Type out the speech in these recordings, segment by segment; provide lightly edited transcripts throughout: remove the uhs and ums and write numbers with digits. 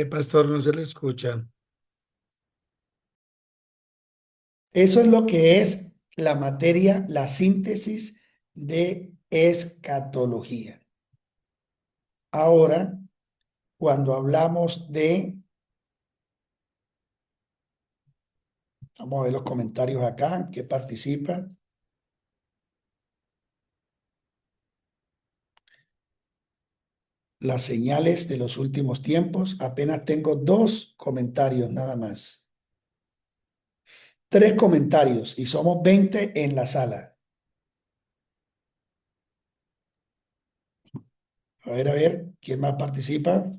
Pastor, no se le escucha. Eso es lo que es la materia, la síntesis de escatología. Ahora, cuando hablamos de, vamos a ver los comentarios acá, que participa. Las señales de los últimos tiempos. Apenas tengo 2 comentarios nada más. 3 comentarios y somos 20 en la sala. A ver, ¿quién más participa?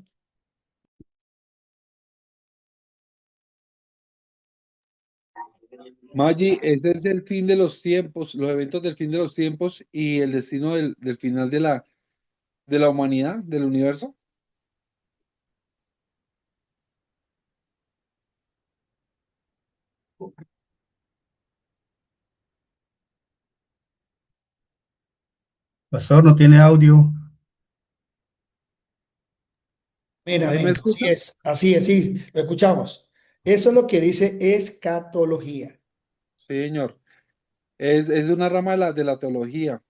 Maggi, ese es el fin de los tiempos, los eventos del fin de los tiempos y el destino del final de la humanidad, del universo. Pastor, no tiene audio. ¿Ahí me Amén. escuchan? Así es, sí, lo escuchamos. Eso es lo que dice escatología. Sí, señor. Es una rama de la teología,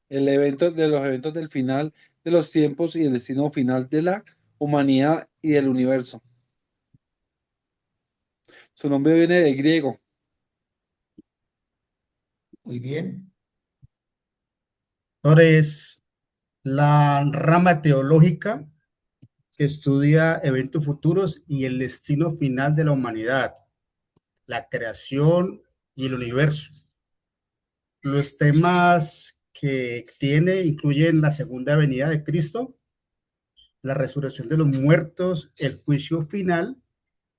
el evento de los eventos del final de los tiempos y el destino final de la humanidad y del universo. Su nombre viene del griego. Muy bien. Pastor, es la rama teológica que estudia eventos futuros y el destino final de la humanidad, la creación y el universo. Los temas que tiene incluyen la segunda venida de Cristo, la resurrección de los muertos, el juicio final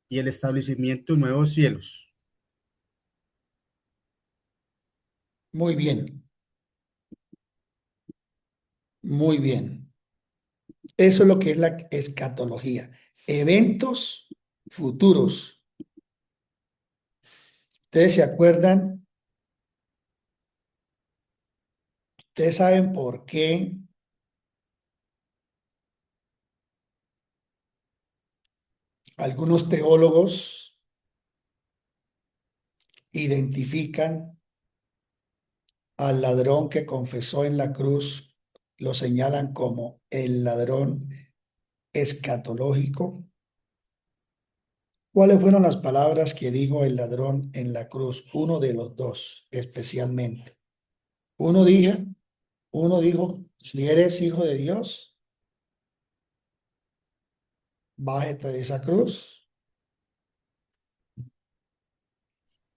y el establecimiento de nuevos cielos. Muy bien. Muy bien. Eso es lo que es la escatología. Eventos futuros. ¿Ustedes se acuerdan? ¿Ustedes saben por qué algunos teólogos identifican al ladrón que confesó en la cruz, lo señalan como el ladrón escatológico? ¿Cuáles fueron las palabras que dijo el ladrón en la cruz? Uno de los dos, especialmente. Uno dijo, uno dijo, si eres hijo de Dios, bájate de esa cruz,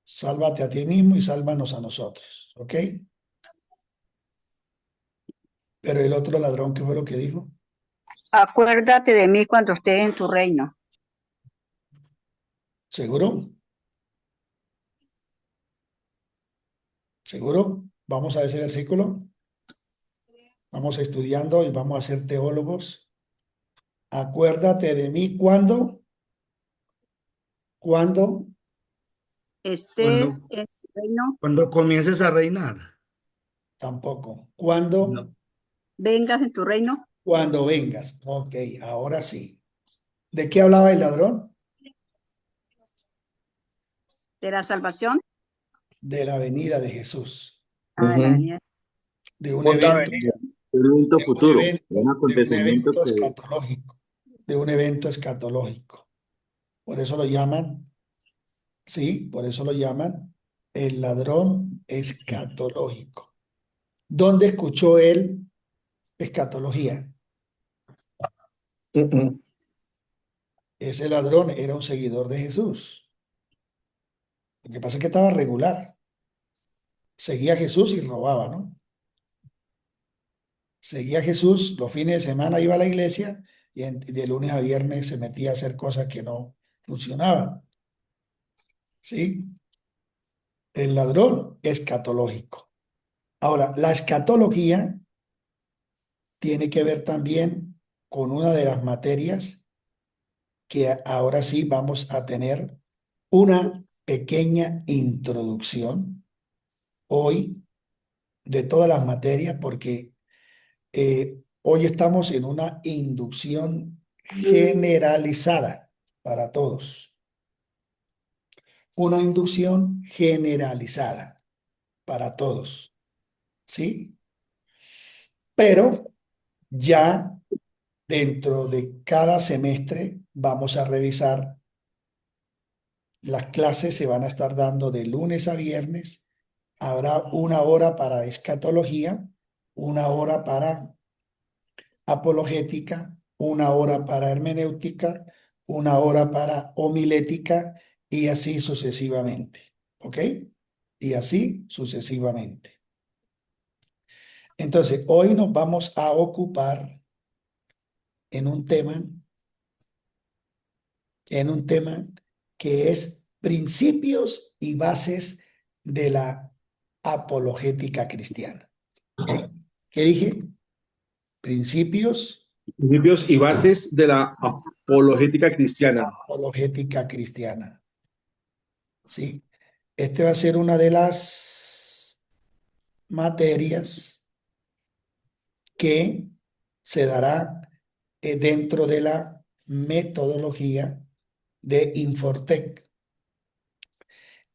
sálvate a ti mismo y sálvanos a nosotros, ¿ok? Pero el otro ladrón, ¿qué fue lo que dijo? Acuérdate de mí cuando estés en tu reino. ¿Seguro? ¿Seguro? Vamos a ese versículo. Vamos estudiando y vamos a ser teólogos. Acuérdate de mí cuando, Estés Cuando, en tu reino, cuando comiences a reinar. tampoco, No. vengas en tu reino cuando vengas. Ok, ahora sí. ¿De qué hablaba el ladrón? de la salvación. De la venida de Jesús, Ah, la venida. de un Otra evento, venida, un evento futuro, un de un acontecimiento evento que escatológico, de un evento escatológico. Por eso lo llaman, sí, por eso lo llaman el ladrón escatológico. ¿Dónde escuchó él escatología? Ese ladrón era un seguidor de Jesús. Lo que pasa es que estaba regular. Seguía a Jesús y robaba, ¿no? Seguía a Jesús, los fines de semana iba a la iglesia y de lunes a viernes se metía a hacer cosas que no funcionaban. ¿Sí? El ladrón escatológico. Ahora, la escatología tiene que ver también con una de las materias que ahora sí vamos a tener una pequeña introducción hoy de todas las materias, porque hoy estamos en una inducción generalizada para todos. Una inducción generalizada para todos. ¿Sí? Pero ya dentro de cada semestre vamos a revisar. Las clases se van a estar dando de lunes a viernes. Habrá una hora para escatología, una hora para apologética, una hora para hermenéutica, una hora para homilética y así sucesivamente. ¿Ok? Y así sucesivamente. Entonces, hoy nos vamos a ocupar en un tema que es principios y bases de la apologética cristiana. ¿Ok? ¿Qué dije? Principios, Principios y bases de la apologética cristiana. apologética cristiana. ¿Sí? Este va a ser una de las materias que se dará dentro de la metodología de Infortec.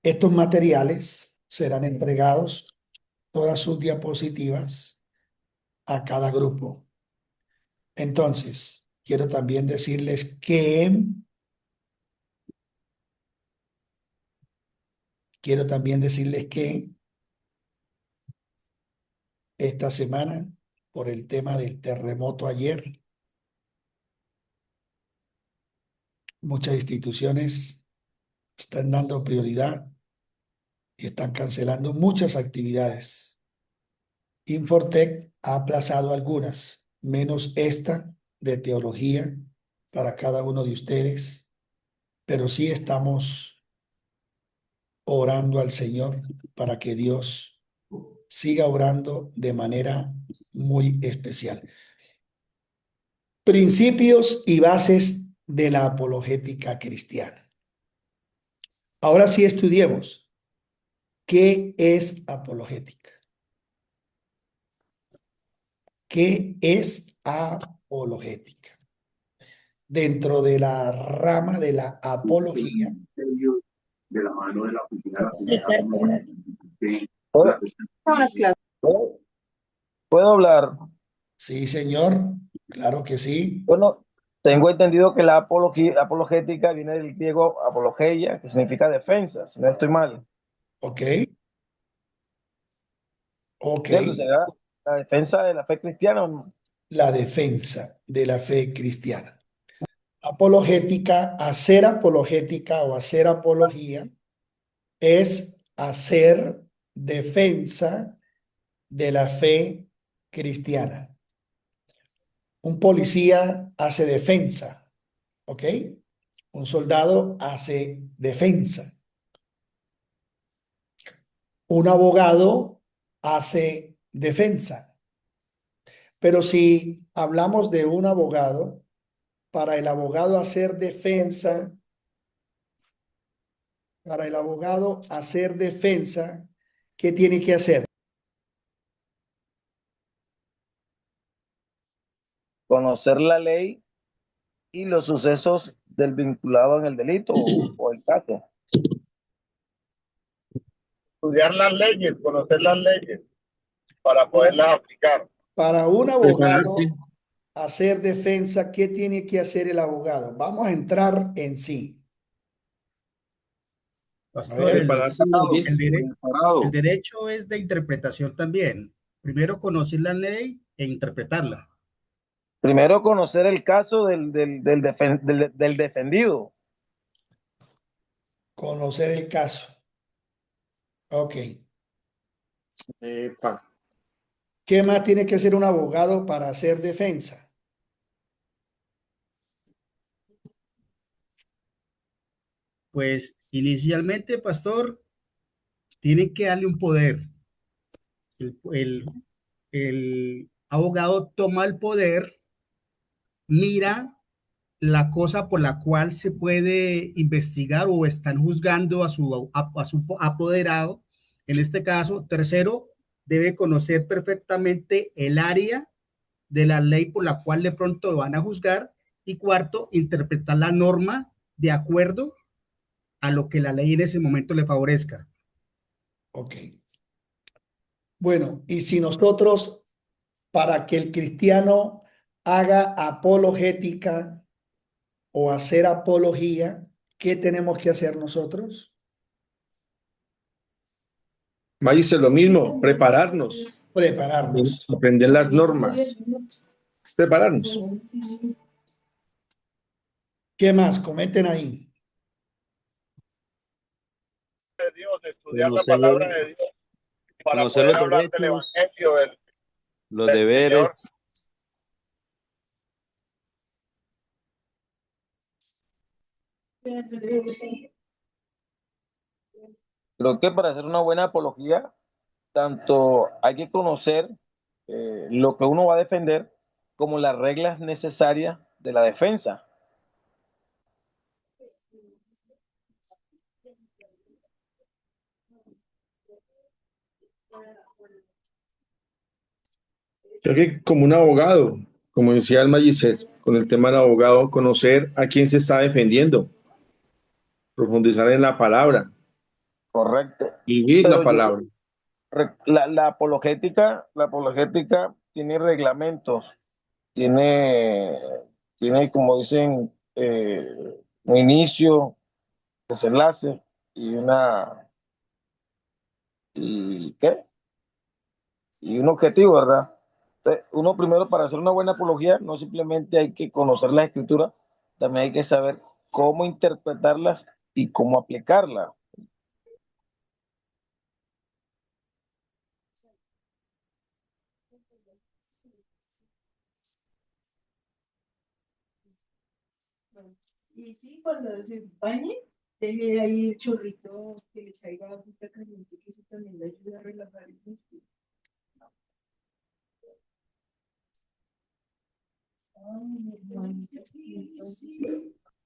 Estos materiales serán entregados, todas sus diapositivas, a cada grupo. Entonces, quiero también decirles que esta semana, por el tema del terremoto ayer, muchas instituciones están dando prioridad y están cancelando muchas actividades. Infortec ha aplazado algunas, menos esta de teología para cada uno de ustedes, pero sí estamos orando al Señor para que Dios siga obrando de manera muy especial. Principios y bases de la apologética cristiana. Ahora sí estudiemos. ¿Qué es apologética? ¿Qué es apologética? Dentro de la rama de la apología, De la mano de la oficina. ¿Puedo hablar? sí, señor, claro que sí. Bueno, tengo entendido que la apologética viene del griego apologeia, que significa defensa, si no estoy mal. Ok, ok. ¿Cierto? ¿Será la defensa de la fe cristiana o no? La defensa de la fe cristiana. Apologética, hacer apologética o hacer apología es hacer defensa de la fe cristiana. Un policía hace defensa, ¿ok? Un soldado hace defensa. Un abogado hace defensa. Pero si hablamos de un abogado, para el abogado hacer defensa, ¿qué tiene que hacer? Conocer la ley y los sucesos del vinculado en el delito o el caso. Estudiar las leyes, conocer las leyes para poderlas aplicar. Para un abogado Prepararse. hacer defensa, ¿qué tiene que hacer el abogado? Vamos a entrar en sí. Pastor, Prepararse muy el bien. el derecho es de interpretación también. Primero conocer la ley e interpretarla. Primero conocer el caso del defendido. Conocer el caso. Ok. ¿Qué más tiene que hacer un abogado para hacer defensa? Pues inicialmente, pastor, tienen que darle un poder. El abogado toma el poder, mira la cosa por la cual se puede investigar o están juzgando a su apoderado. En este caso, tercero, debe conocer perfectamente el área de la ley por la cual de pronto lo van a juzgar Y cuarto, interpretar la norma de acuerdo a lo que la ley en ese momento le favorezca. Ok. Bueno, y si nosotros, para que el cristiano haga apologética o hacer apología, ¿qué tenemos que hacer nosotros? Magíster, lo mismo, prepararnos, Prepararnos. aprender las normas, prepararnos. ¿Qué más? Comenten ahí. De Dios, estudiar la Conocer palabra de Dios para conocer poder los hablar del derechos, evangelio los del Señor. deberes. Creo que para hacer una buena apología, tanto hay que conocer lo que uno va a defender como las reglas necesarias de la defensa. Creo que como un abogado, como decía el Magíster, con el tema del abogado, conocer a quién se está defendiendo, profundizar en la palabra, Correcto. vivir la Pero palabra. la apologética tiene reglamentos, tiene, tiene como dicen, un inicio, desenlace y ¿qué? Y un objetivo, ¿verdad? Entonces, uno primero para hacer una buena apología no simplemente hay que conocer las escrituras, también hay que saber cómo interpretarlas y cómo aplicarlas. Y sí, cuando se bañe, deje ahí el chorrito que le caiga agüita caliente, que eso también le ayuda a relajar el músculo. Ay, hermanita, entonces,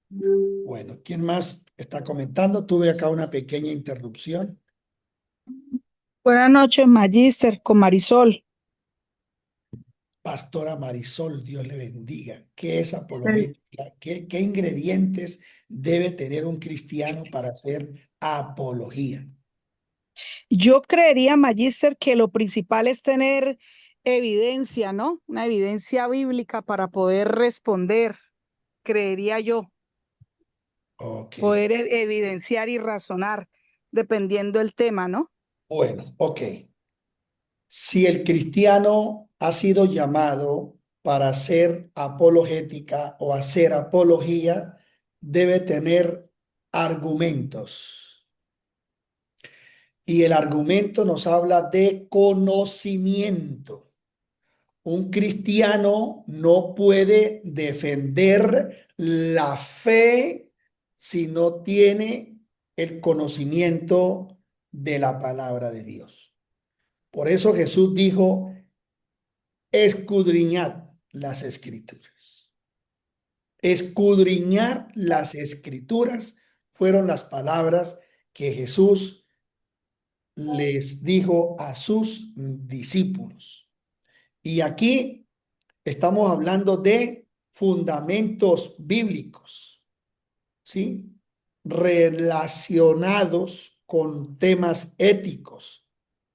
Bueno, ¿quién más está comentando? Tuve acá una pequeña interrupción. Buenas noches, Magíster, con Marisol. Pastora Marisol, Dios le bendiga. ¿Qué es apologética? ¿Qué ingredientes debe tener un cristiano para hacer apología? Yo creería, Magíster, que lo principal es tener evidencia, ¿no? Una evidencia bíblica para poder responder, creería yo. Ok. Poder evidenciar y razonar dependiendo del tema, ¿no? Bueno, ok. Si el cristiano ha sido llamado para hacer apologética o hacer apología, debe tener argumentos. Y el argumento nos habla de conocimiento. Un cristiano no puede defender la fe si no tiene el conocimiento de la palabra de Dios. Por eso Jesús dijo, escudriñad las escrituras. Escudriñar las escrituras fueron las palabras que Jesús les dijo a sus discípulos. Y aquí estamos hablando de fundamentos bíblicos, ¿sí? Relacionados con temas éticos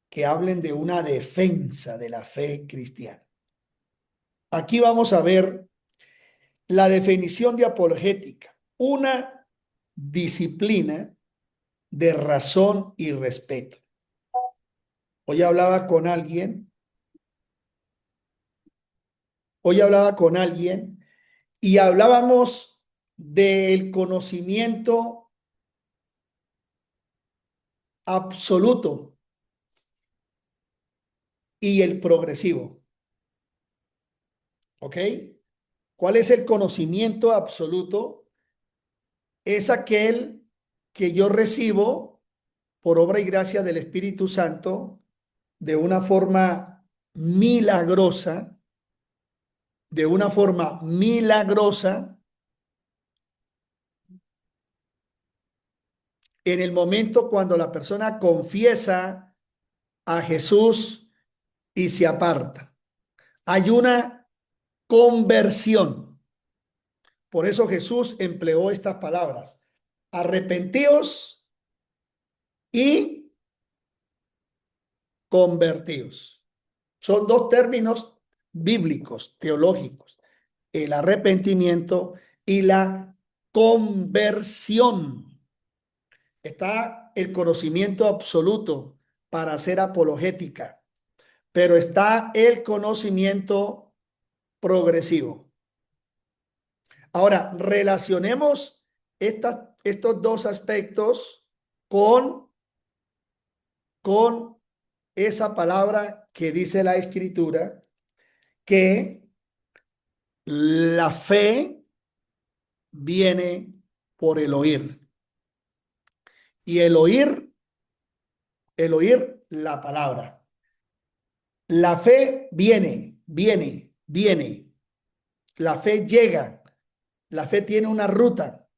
que hablen de una defensa de la fe cristiana. Aquí vamos a ver la definición de apologética, una disciplina de razón y respeto. Hoy hablaba con alguien y hablábamos del conocimiento absoluto y el progresivo. ¿Ok? ¿Cuál es el conocimiento absoluto? Es aquel que yo recibo por obra y gracia del Espíritu Santo de una forma milagrosa, en el momento cuando la persona confiesa a Jesús y se aparta. Hay una conversión. Por eso Jesús empleó estas palabras. Arrepentíos y convertíos. Son dos términos bíblicos, teológicos. El arrepentimiento y la conversión. Está el conocimiento absoluto para hacer apologética, pero está el conocimiento progresivo. Ahora, relacionemos estos dos aspectos con esa palabra que dice la Escritura, que la fe viene por el oír. Y el oír la palabra. La fe viene. La fe llega. La fe tiene una ruta.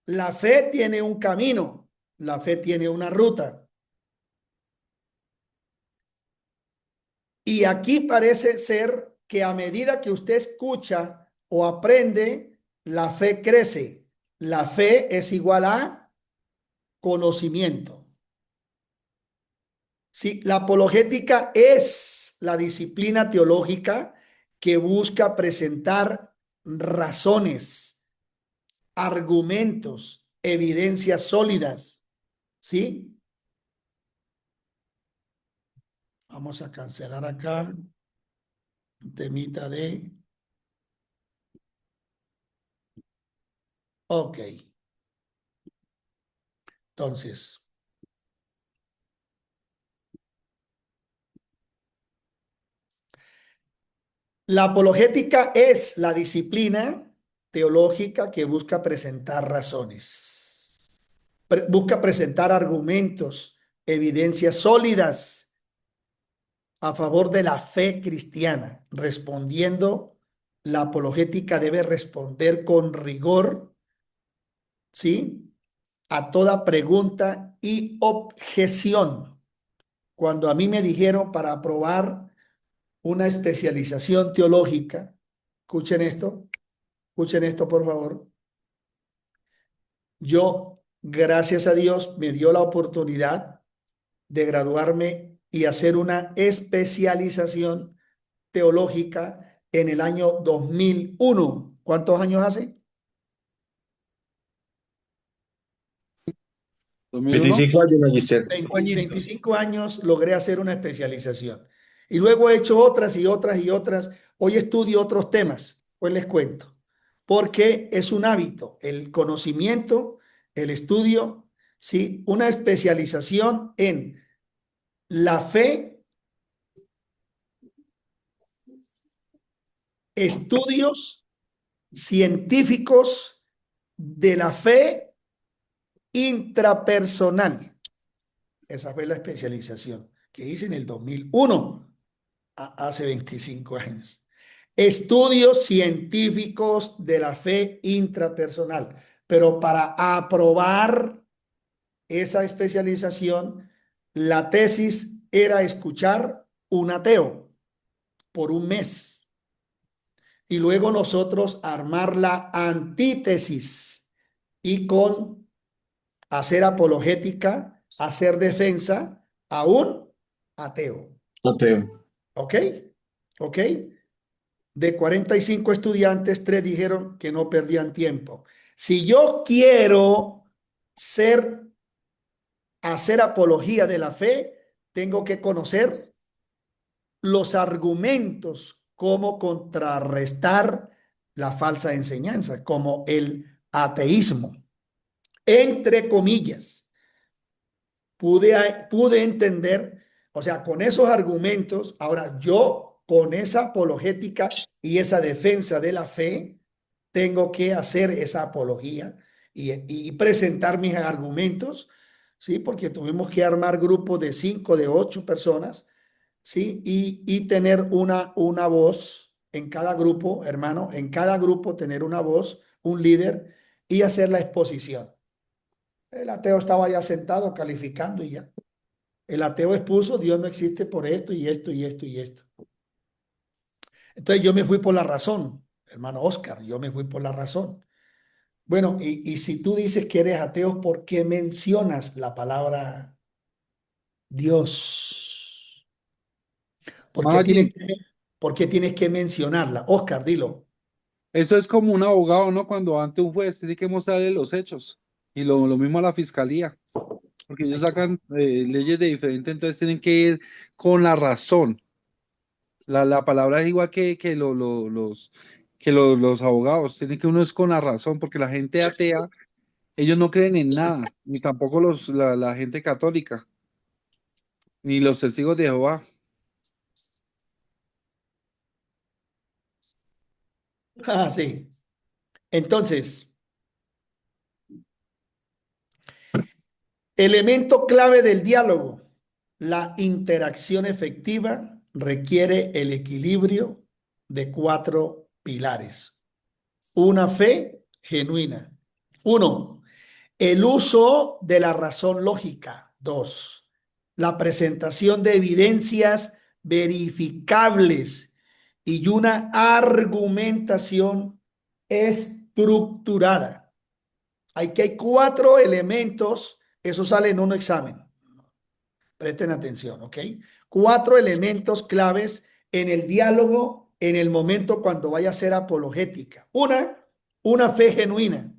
La fe tiene un camino. La fe tiene una ruta. Y aquí parece ser que a medida que usted escucha o aprende, la fe crece. La fe es igual a conocimiento. Sí, la apologética es la disciplina teológica que busca presentar razones, argumentos, evidencias sólidas. ¿Sí? Vamos a cancelar acá un temita de... Ok. Entonces, la apologética es la disciplina teológica que busca presentar razones, busca presentar argumentos, evidencias sólidas a favor de la fe cristiana. Respondiendo, la apologética debe responder con rigor, ¿sí?, a toda pregunta y objeción. Cuando a mí me dijeron para aprobar una especialización teológica, escuchen esto por favor. Yo, gracias a Dios, me dio la oportunidad de graduarme y hacer una especialización teológica en el año 2001. ¿Cuántos años hace? 2001. 25 años, Magister. 25 años logré hacer una especialización. Y luego he hecho otras y otras y otras. Hoy estudio otros temas, pues les cuento. Porque es un hábito, el conocimiento, el estudio, ¿sí? Una especialización en la fe, estudios científicos de la fe intrapersonal. Esa fue la especialización que hice en el 2001, hace 25 años. Estudios científicos de la fe intrapersonal. Pero para aprobar esa especialización, la tesis era escuchar un ateo por un mes. Y luego nosotros armar la antítesis y con hacer apologética, hacer defensa a un ateo. Ateo. ¿Ok? ¿Ok? De 45 estudiantes, 3 dijeron que no perdían tiempo. Si yo quiero hacer apología de la fe, tengo que conocer los argumentos, cómo contrarrestar la falsa enseñanza, como el ateísmo. Entre comillas, pude entender, o sea, con esos argumentos, ahora yo con esa apologética y esa defensa de la fe, tengo que hacer esa apología y presentar mis argumentos, ¿sí? Porque tuvimos que armar grupos de 5, de 8 personas, ¿sí? Y tener una voz en cada grupo, hermano, en cada grupo tener una voz, un líder y hacer la exposición. El ateo estaba ya sentado calificando y ya. El ateo expuso, Dios no existe por esto y esto y esto y esto. Entonces yo me fui por la razón, hermano Oscar, yo me fui por la razón. Bueno, y si tú dices que eres ateo, ¿por qué mencionas la palabra Dios? ¿Por qué Maggi, por qué tienes que mencionarla? Oscar, dilo. esto es como un abogado, ¿no? Cuando ante un juez tiene que mostrarle los hechos. Y lo mismo a la fiscalía, porque ellos sacan leyes de diferente, entonces tienen que ir con la razón. La palabra es igual que los abogados, tienen que uno es con la razón, porque la gente atea, ellos no creen en nada, ni tampoco la gente católica, ni los testigos de Jehová. Ah, sí. Entonces, elemento clave del diálogo. La interacción efectiva requiere el equilibrio de 4 pilares. Una fe genuina. 1. El uso de la razón lógica. 2. La presentación de evidencias verificables y una argumentación estructurada. Aquí hay 4 elementos, eso sale en un examen. Presten atención, ¿ok? 4 elementos claves en el diálogo, en el momento cuando vaya a ser apologética. Una fe genuina.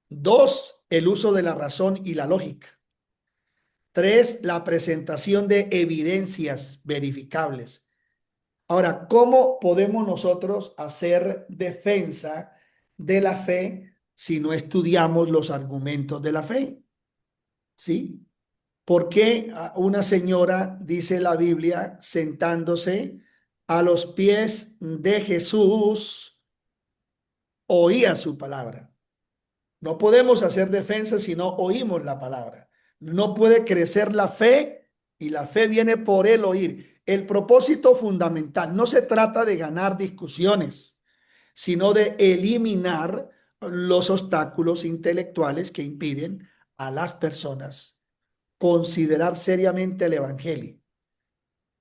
2, el uso de la razón y la lógica. 3, la presentación de evidencias verificables. Ahora, ¿cómo podemos nosotros hacer defensa de la fe si no estudiamos los argumentos de la fe? ¿Sí? ¿Por qué una señora, dice la Biblia, sentándose a los pies de Jesús, oía su palabra? No podemos hacer defensa si no oímos la palabra. No puede crecer la fe y la fe viene por el oír. El propósito fundamental no se trata de ganar discusiones, sino de eliminar los obstáculos intelectuales que impiden a las personas considerar seriamente el evangelio.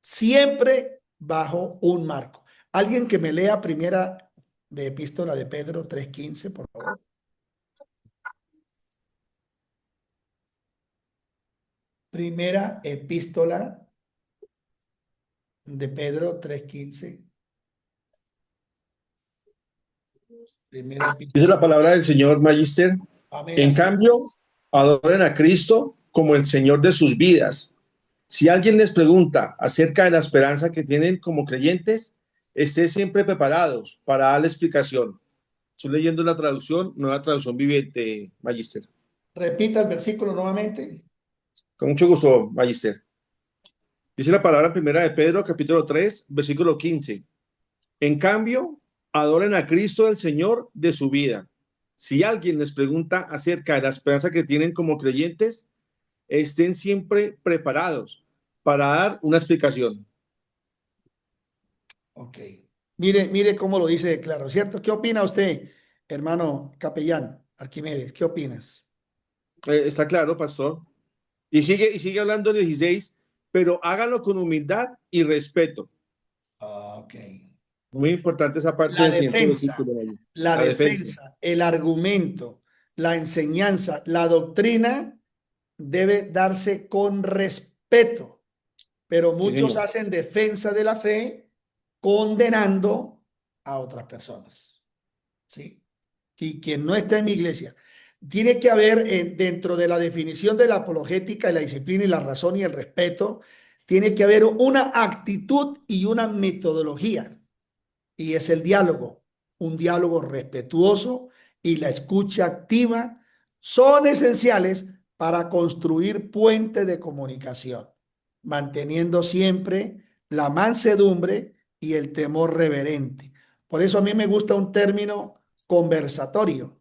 Siempre bajo un marco. Alguien que me lea primera de epístola de Pedro 3:15, por favor. Primera epístola de Pedro 3:15. Primera Dice epístola. la palabra del Señor, Magister. Amén, En así cambio, es. adoren a Cristo como el Señor de sus vidas. Si alguien les pregunta acerca de la esperanza que tienen como creyentes, estén siempre preparados para dar la explicación. Estoy leyendo la traducción, nueva traducción viviente, Magister. Repita el versículo nuevamente. Con mucho gusto, Magister. Dice la palabra primera de Pedro, capítulo 3, versículo 15. En cambio, adoren a Cristo el Señor de su vida. Si alguien les pregunta acerca de la esperanza que tienen como creyentes, estén siempre preparados para dar una explicación. Ok. Mire cómo lo dice claro, ¿cierto? ¿Qué opina usted, hermano capellán Arquimedes? ¿Qué opinas? Está claro, pastor. Y sigue hablando el 16, pero háganlo con humildad y respeto. Ok. Muy importante esa parte La del siguiente defensa, versículo ahí. la La defensa. defensa, el argumento, la enseñanza, la doctrina debe darse con respeto, pero Sí, muchos señor. hacen defensa de la fe condenando a otras personas. ¿Sí? Y quien no está en mi iglesia. Tiene que haber dentro de la definición de la apologética y la disciplina y la razón y el respeto, tiene que haber una actitud y una metodología. Y es el diálogo, un diálogo respetuoso y la escucha activa son esenciales para construir puentes de comunicación, manteniendo siempre la mansedumbre y el temor reverente. Por eso a mí me gusta un término conversatorio.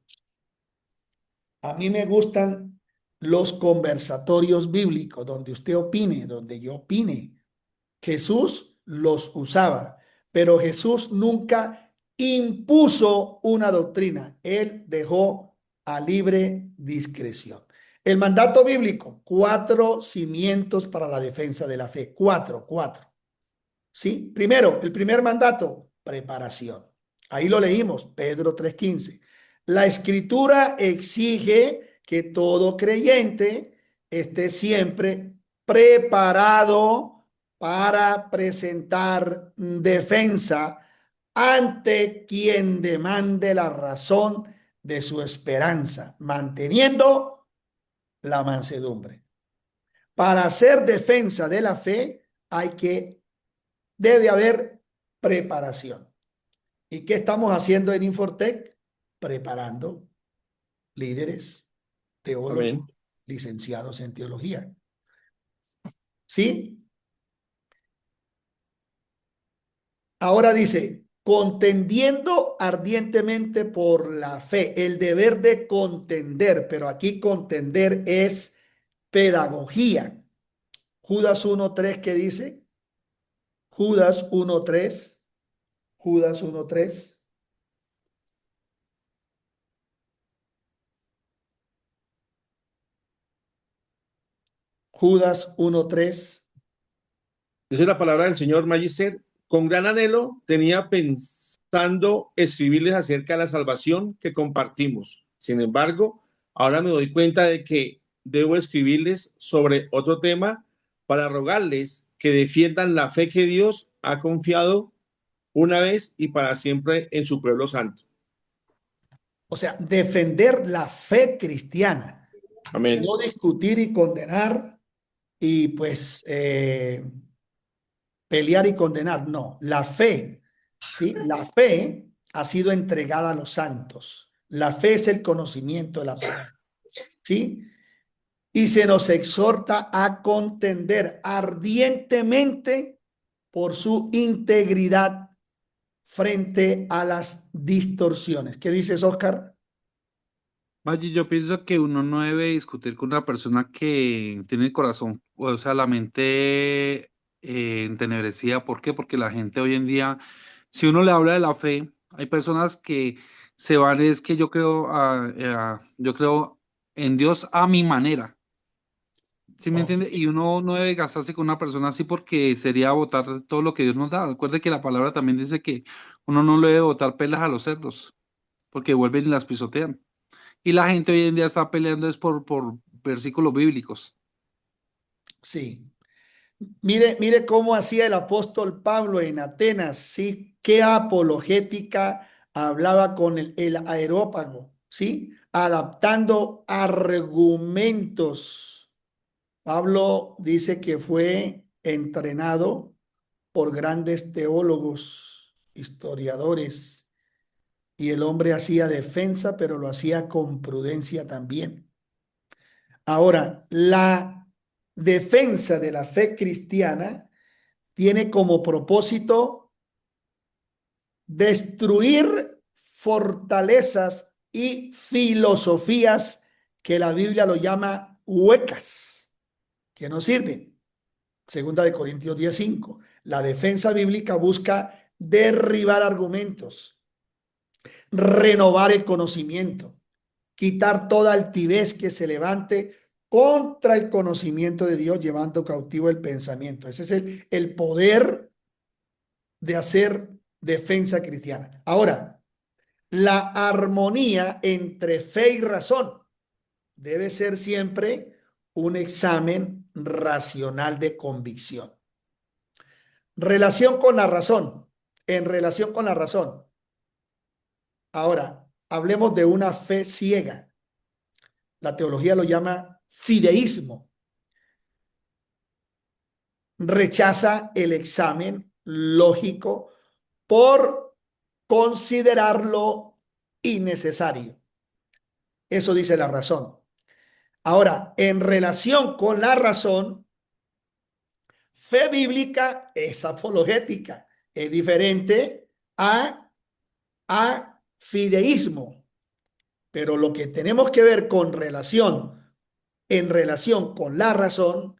A mí me gustan los conversatorios bíblicos, donde usted opine, donde yo opine. Jesús los usaba, pero Jesús nunca impuso una doctrina. Él dejó a libre discreción. El mandato bíblico, 4 cimientos para la defensa de la fe. 4. ¿Sí? Primero, el primer mandato, preparación. Ahí lo leímos, Pedro 3:15. La Escritura exige que todo creyente esté siempre preparado para presentar defensa ante quien demande la razón de su esperanza, manteniendo la mansedumbre. Para hacer defensa de la fe debe haber preparación. ¿Y qué estamos haciendo en Infortec? Preparando líderes, teólogos, Amén. licenciados en teología. ¿Sí? Ahora dice, contendiendo ardientemente por la fe, el deber de contender, pero aquí contender es pedagogía. Judas 1:3, ¿qué dice? Judas 1:3. Judas 1:3. Judas 1:3. Dice la palabra del Señor, Magister, con gran anhelo tenía pensando escribirles acerca de la salvación que compartimos. Sin embargo, ahora me doy cuenta de que debo escribirles sobre otro tema para rogarles que defiendan la fe que Dios ha confiado una vez y para siempre en su pueblo santo. O sea, defender la fe cristiana. Amén. No discutir y condenar y pues pelear y condenar. No, la fe, ¿sí? La fe ha sido entregada a los santos. La fe es el conocimiento de la palabra, ¿sí? Y se nos exhorta a contender ardientemente por su integridad frente a las distorsiones. ¿Qué dices, Oscar? Maggi, yo pienso que uno no debe discutir con una persona que tiene el corazón, o sea, la mente entenebrecida. ¿Por qué? Porque la gente hoy en día, si uno le habla de la fe, hay personas que se van, es que yo creo en Dios a mi manera. ¿Sí me entiende? Y uno no debe gastarse con una persona así porque sería botar todo lo que Dios nos da. Recuerde que la palabra también dice que uno no le debe botar pelas a los cerdos, porque vuelven y las pisotean. Y la gente hoy en día está peleando es por versículos bíblicos. Sí. Mire cómo hacía el apóstol Pablo en Atenas, ¿sí? Qué apologética hablaba con el aerópago, ¿sí? Adaptando argumentos. Pablo dice que fue entrenado por grandes teólogos, historiadores, y el hombre hacía defensa, pero lo hacía con prudencia también. Ahora, la defensa de la fe cristiana tiene como propósito destruir fortalezas y filosofías que la Biblia lo llama huecas, que no sirven. Segunda de Corintios 10:5. La defensa bíblica busca derribar argumentos, renovar el conocimiento, quitar toda altivez que se levante contra el conocimiento de Dios, llevando cautivo el pensamiento. Ese es el poder de hacer defensa cristiana. Ahora, la armonía entre fe y razón debe ser siempre un examen racional de convicción. Relación con la razón. En relación con la razón. Ahora, hablemos de una fe ciega. La teología lo llama fideísmo. Rechaza el examen lógico por considerarlo innecesario. Eso dice la razón. Ahora, en relación con la razón, fe bíblica es apologética. Es diferente a fideísmo. Pero lo que tenemos que ver en relación con la razón,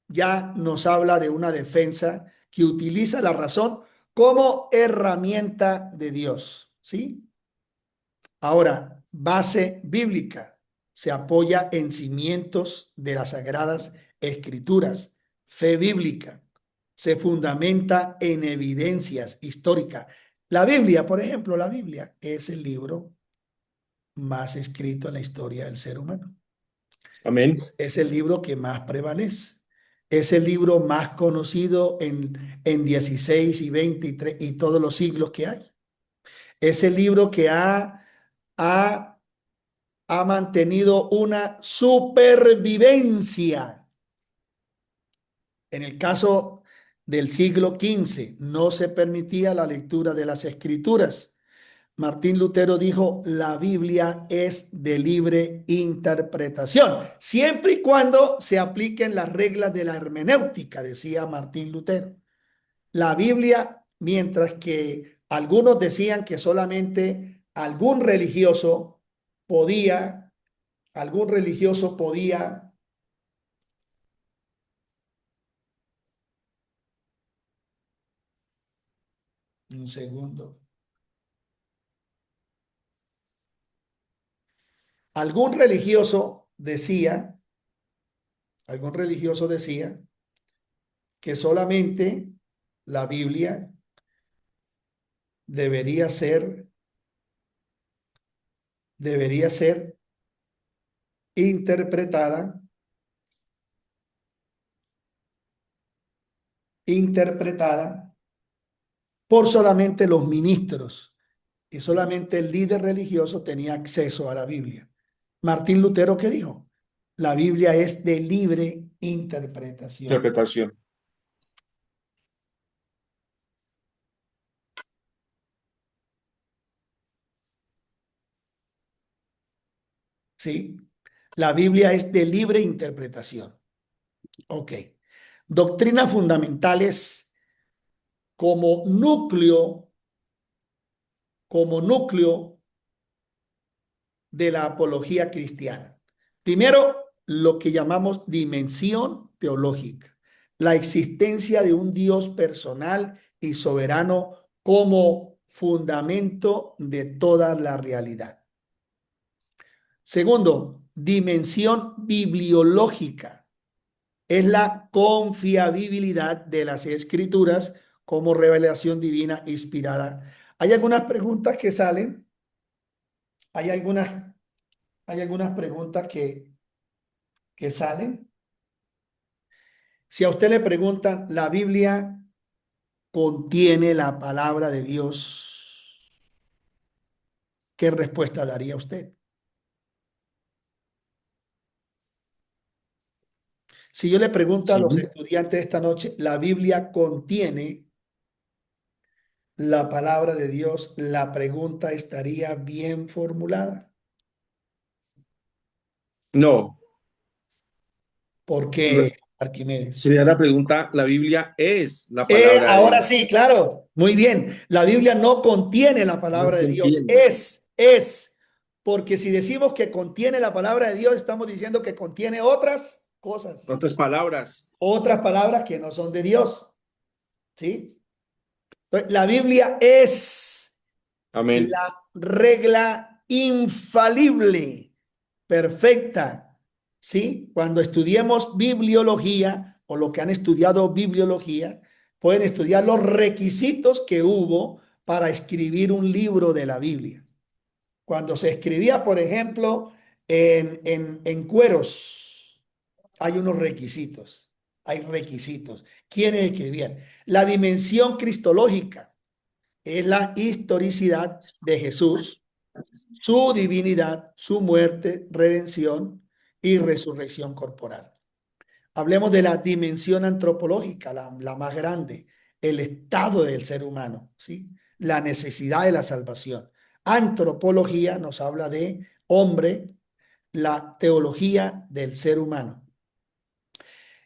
ya nos habla de una defensa que utiliza la razón como herramienta de Dios, ¿sí? Ahora, base bíblica se apoya en cimientos de las Sagradas Escrituras. Fe bíblica se fundamenta en evidencias históricas. La Biblia, por ejemplo, la Biblia es el libro más escrito en la historia del ser humano. Amén. Es el libro que más prevalece. Es el libro más conocido en 16 y 23 y todos los siglos que hay. Es el libro que ha mantenido una supervivencia. En el caso del siglo XV, no se permitía la lectura de las escrituras. Martín Lutero dijo, la Biblia es de libre interpretación, siempre y cuando se apliquen las reglas de la hermenéutica, decía Martín Lutero. La Biblia, mientras que algunos decían que solamente algún religioso podía, un segundo. Algún religioso decía que solamente la Biblia debería ser interpretada por solamente los ministros y solamente el líder religioso tenía acceso a la Biblia. Martín Lutero, ¿qué dijo? La Biblia es de libre interpretación. Interpretación. ¿Sí? La Biblia es de libre interpretación. Ok. Doctrinas fundamentales como núcleo de la apología cristiana. Primero, lo que llamamos dimensión teológica, la existencia de un Dios personal y soberano como fundamento de toda la realidad. Segundo, dimensión bibliológica, es la confiabilidad de las escrituras como revelación divina inspirada. Hay algunas preguntas que salen, hay algunas preguntas que salen. Si a usted le preguntan, ¿la Biblia contiene la palabra de Dios? ¿Qué respuesta daría usted? Si yo le pregunto a los estudiantes esta noche, ¿la Biblia contiene la palabra de Dios? La pregunta estaría bien formulada. No. ¿Por qué, Arquimedes? Sería la pregunta, la Biblia es la palabra de Ahora Dios. sí, claro, muy bien. La Biblia no contiene la palabra de Dios, contiene. es, porque si decimos que contiene la palabra de Dios, estamos diciendo que contiene otras cosas, Otras palabras. otras palabras que no son de Dios, ¿sí? Entonces, la Biblia es Amén. la regla infalible, perfecta, ¿sí? Cuando estudiemos bibliología o lo que han estudiado bibliología, pueden estudiar los requisitos que hubo para escribir un libro de la Biblia. Cuando se escribía, por ejemplo, en cueros, hay unos requisitos, hay requisitos. ¿Quiénes escribían? La dimensión cristológica es la historicidad de Jesús, su divinidad, su muerte, redención y resurrección corporal. Hablemos de la dimensión antropológica, la más grande, el estado del ser humano, ¿sí? La necesidad de la salvación. Antropología nos habla de hombre, la teología del ser humano.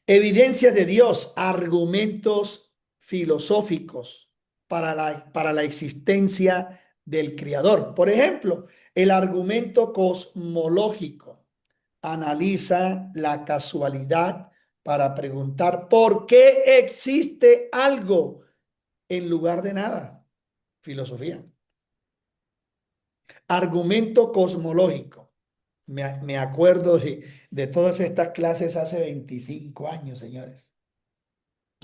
Evidencias de Dios, argumentos filosóficos para la existencia del Creador. Por ejemplo, el argumento cosmológico analiza la casualidad para preguntar por qué existe algo en lugar de nada. Filosofía. Argumento cosmológico. Me acuerdo de todas estas clases hace 25 años, señores.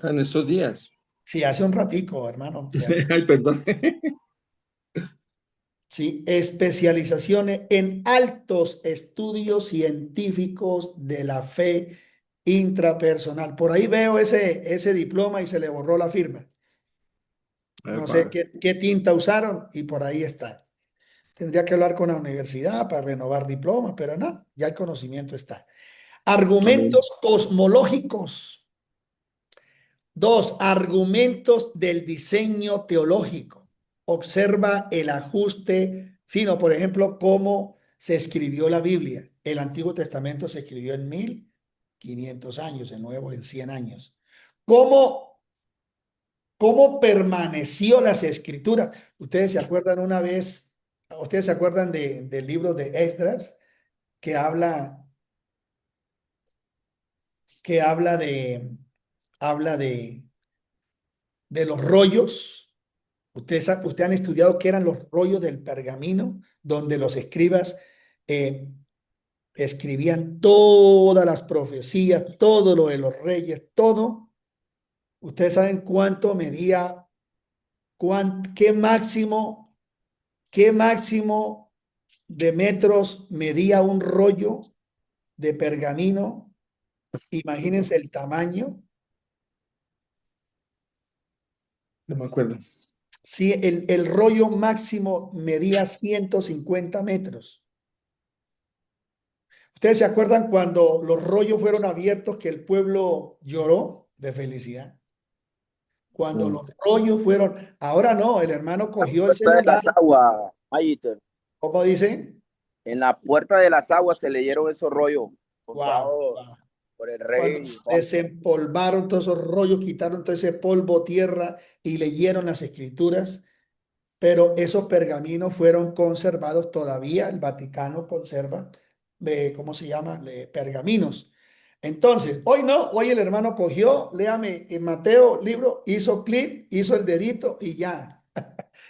En estos días. Sí, hace un ratico, hermano. Ay, perdón. ¿sí? Especializaciones en altos estudios científicos de la fe intrapersonal. Por ahí veo ese diploma y se le borró la firma. No sé qué tinta usaron y por ahí está. Tendría que hablar con la universidad para renovar diplomas, pero no, ya el conocimiento está. Argumentos cosmológicos. 2, argumentos del diseño teológico. Observa el ajuste fino, por ejemplo, cómo se escribió la Biblia. El Antiguo Testamento se escribió en 1500 años, el Nuevo en 100 años. ¿Cómo permaneció las escrituras? Ustedes se acuerdan una vez, ustedes se acuerdan del libro de Esdras, que habla de los rollos. Ustedes han estudiado qué eran los rollos del pergamino, donde los escribas escribían todas las profecías, todo lo de los reyes, todo. Ustedes saben cuánto medía, qué máximo de metros medía un rollo de pergamino. Imagínense el tamaño. No me acuerdo. Sí, el rollo máximo medía 150 metros. ¿Ustedes se acuerdan cuando los rollos fueron abiertos que el pueblo lloró de felicidad? Cuando los rollos fueron, ahora no, el hermano cogió el Puerta de celular. las aguas, Magister. ¿Cómo dice? En la puerta de las aguas se leyeron esos rollos Wow, contados por el rey. Cuando desempolvaron todos esos rollos, quitaron todo ese polvo, tierra y leyeron las escrituras, pero esos pergaminos fueron conservados todavía. El Vaticano conserva, ¿cómo se llama? Pergaminos. Entonces, hoy no, hoy el hermano cogió, léame en Mateo, libro, hizo clic, hizo el dedito y ya.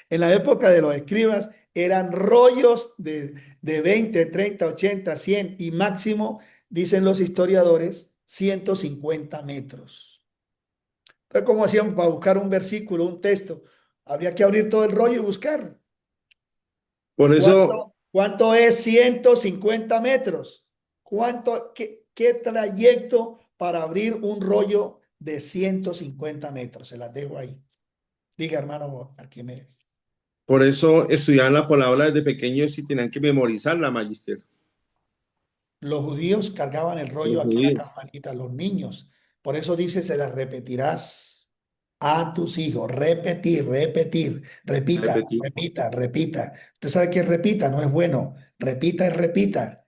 En la época de los escribas eran rollos de 20, 30, 80, 100 y máximo, dicen los historiadores, 150 metros. Entonces, ¿cómo hacían para buscar un versículo, un texto? Habría que abrir todo el rollo y buscar. Por eso, ¿Cuánto es 150 metros? ¿Qué trayecto para abrir un rollo de 150 metros? Se las dejo ahí. Diga, hermano Arquímedes. por eso estudiaban la palabra desde pequeños y tenían que memorizarla, Magister. Los judíos cargaban el rollo Los aquí en la judíos. campanita, los niños. Por eso dice, se las repetirás a tus hijos. Repetir, repetir, repita, Repetir. repita, repita. Usted sabe que repita, no es bueno. Repita y repita.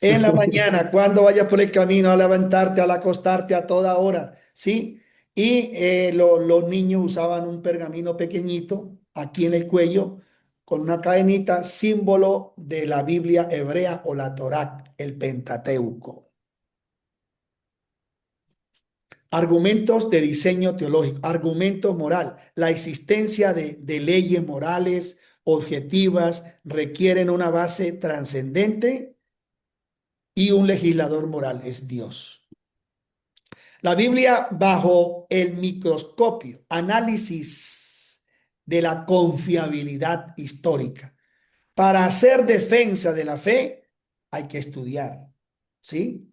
En la mañana, cuando vayas por el camino, a levantarte, al acostarte, a toda hora, ¿sí? Y los niños usaban un pergamino pequeñito aquí en el cuello con una cadenita, símbolo de la Biblia hebrea o la Torá, el Pentateuco. Argumentos de diseño teológico, argumentos moral. La existencia de leyes morales objetivas requieren una base trascendente y un legislador moral es Dios. La Biblia bajo el microscopio, análisis de la confiabilidad histórica. Para hacer defensa de la fe hay que estudiar, ¿sí?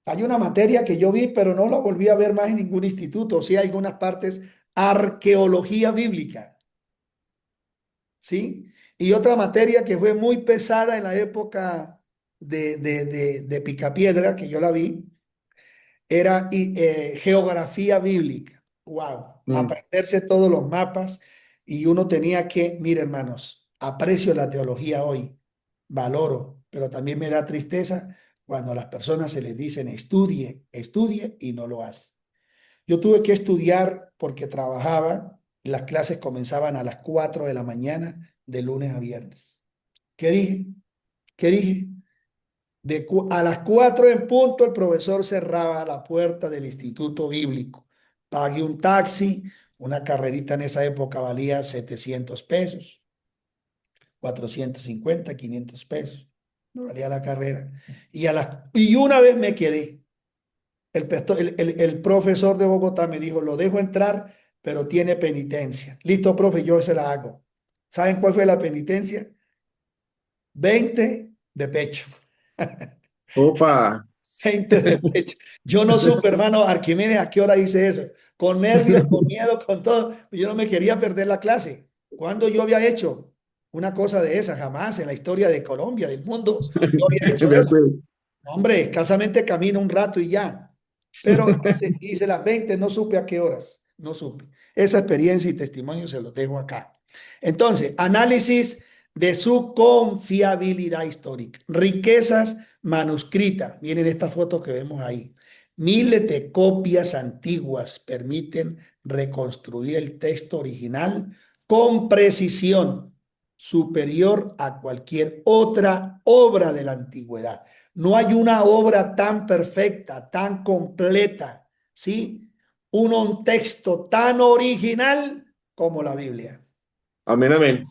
Hay una materia que yo vi, pero no la volví a ver más en ningún instituto, sí, hay algunas partes, arqueología bíblica, ¿sí? Y otra materia que fue muy pesada en la época de Picapiedra, que yo la vi, era geografía bíblica. Wow, aprenderse todos los mapas y uno tenía que, mire hermanos, aprecio la teología hoy, valoro, pero también me da tristeza cuando a las personas se les dicen estudie, estudie y no lo hace. Yo tuve que estudiar porque trabajaba, las clases comenzaban a las 4 de la mañana de lunes a viernes. ¿Qué dije? ¿Qué dije? A las 4 en punto el profesor cerraba la puerta del instituto bíblico. Pagué un taxi, una carrerita en esa época valía 700 pesos, 450, 500 pesos. No valía la carrera. Y una vez me quedé. El profesor de Bogotá me dijo, lo dejo entrar, pero tiene penitencia. Listo, profe, yo se la hago. ¿Saben cuál fue la penitencia? 20 de pecho. Opa. 20 de pecho. Yo no supe, hermano Arquímedes, a qué hora hice eso. Con nervios, con miedo, con todo. Yo no me quería perder la clase. ¿Cuándo yo había hecho una cosa de esa? Jamás en la historia de Colombia, del mundo, yo había hecho Vea eso. pues. Hombre, escasamente camino un rato y ya. Pero hice las 20, no supe a qué horas, no supe. Esa experiencia y testimonio se los dejo acá. Entonces, análisis de su confiabilidad histórica. Riquezas manuscritas. Miren esta foto que vemos ahí. Miles de copias antiguas permiten reconstruir el texto original con precisión superior a cualquier otra obra de la antigüedad. No hay una obra tan perfecta, tan completa, ¿sí? Un texto tan original como la Biblia. Amén, amén.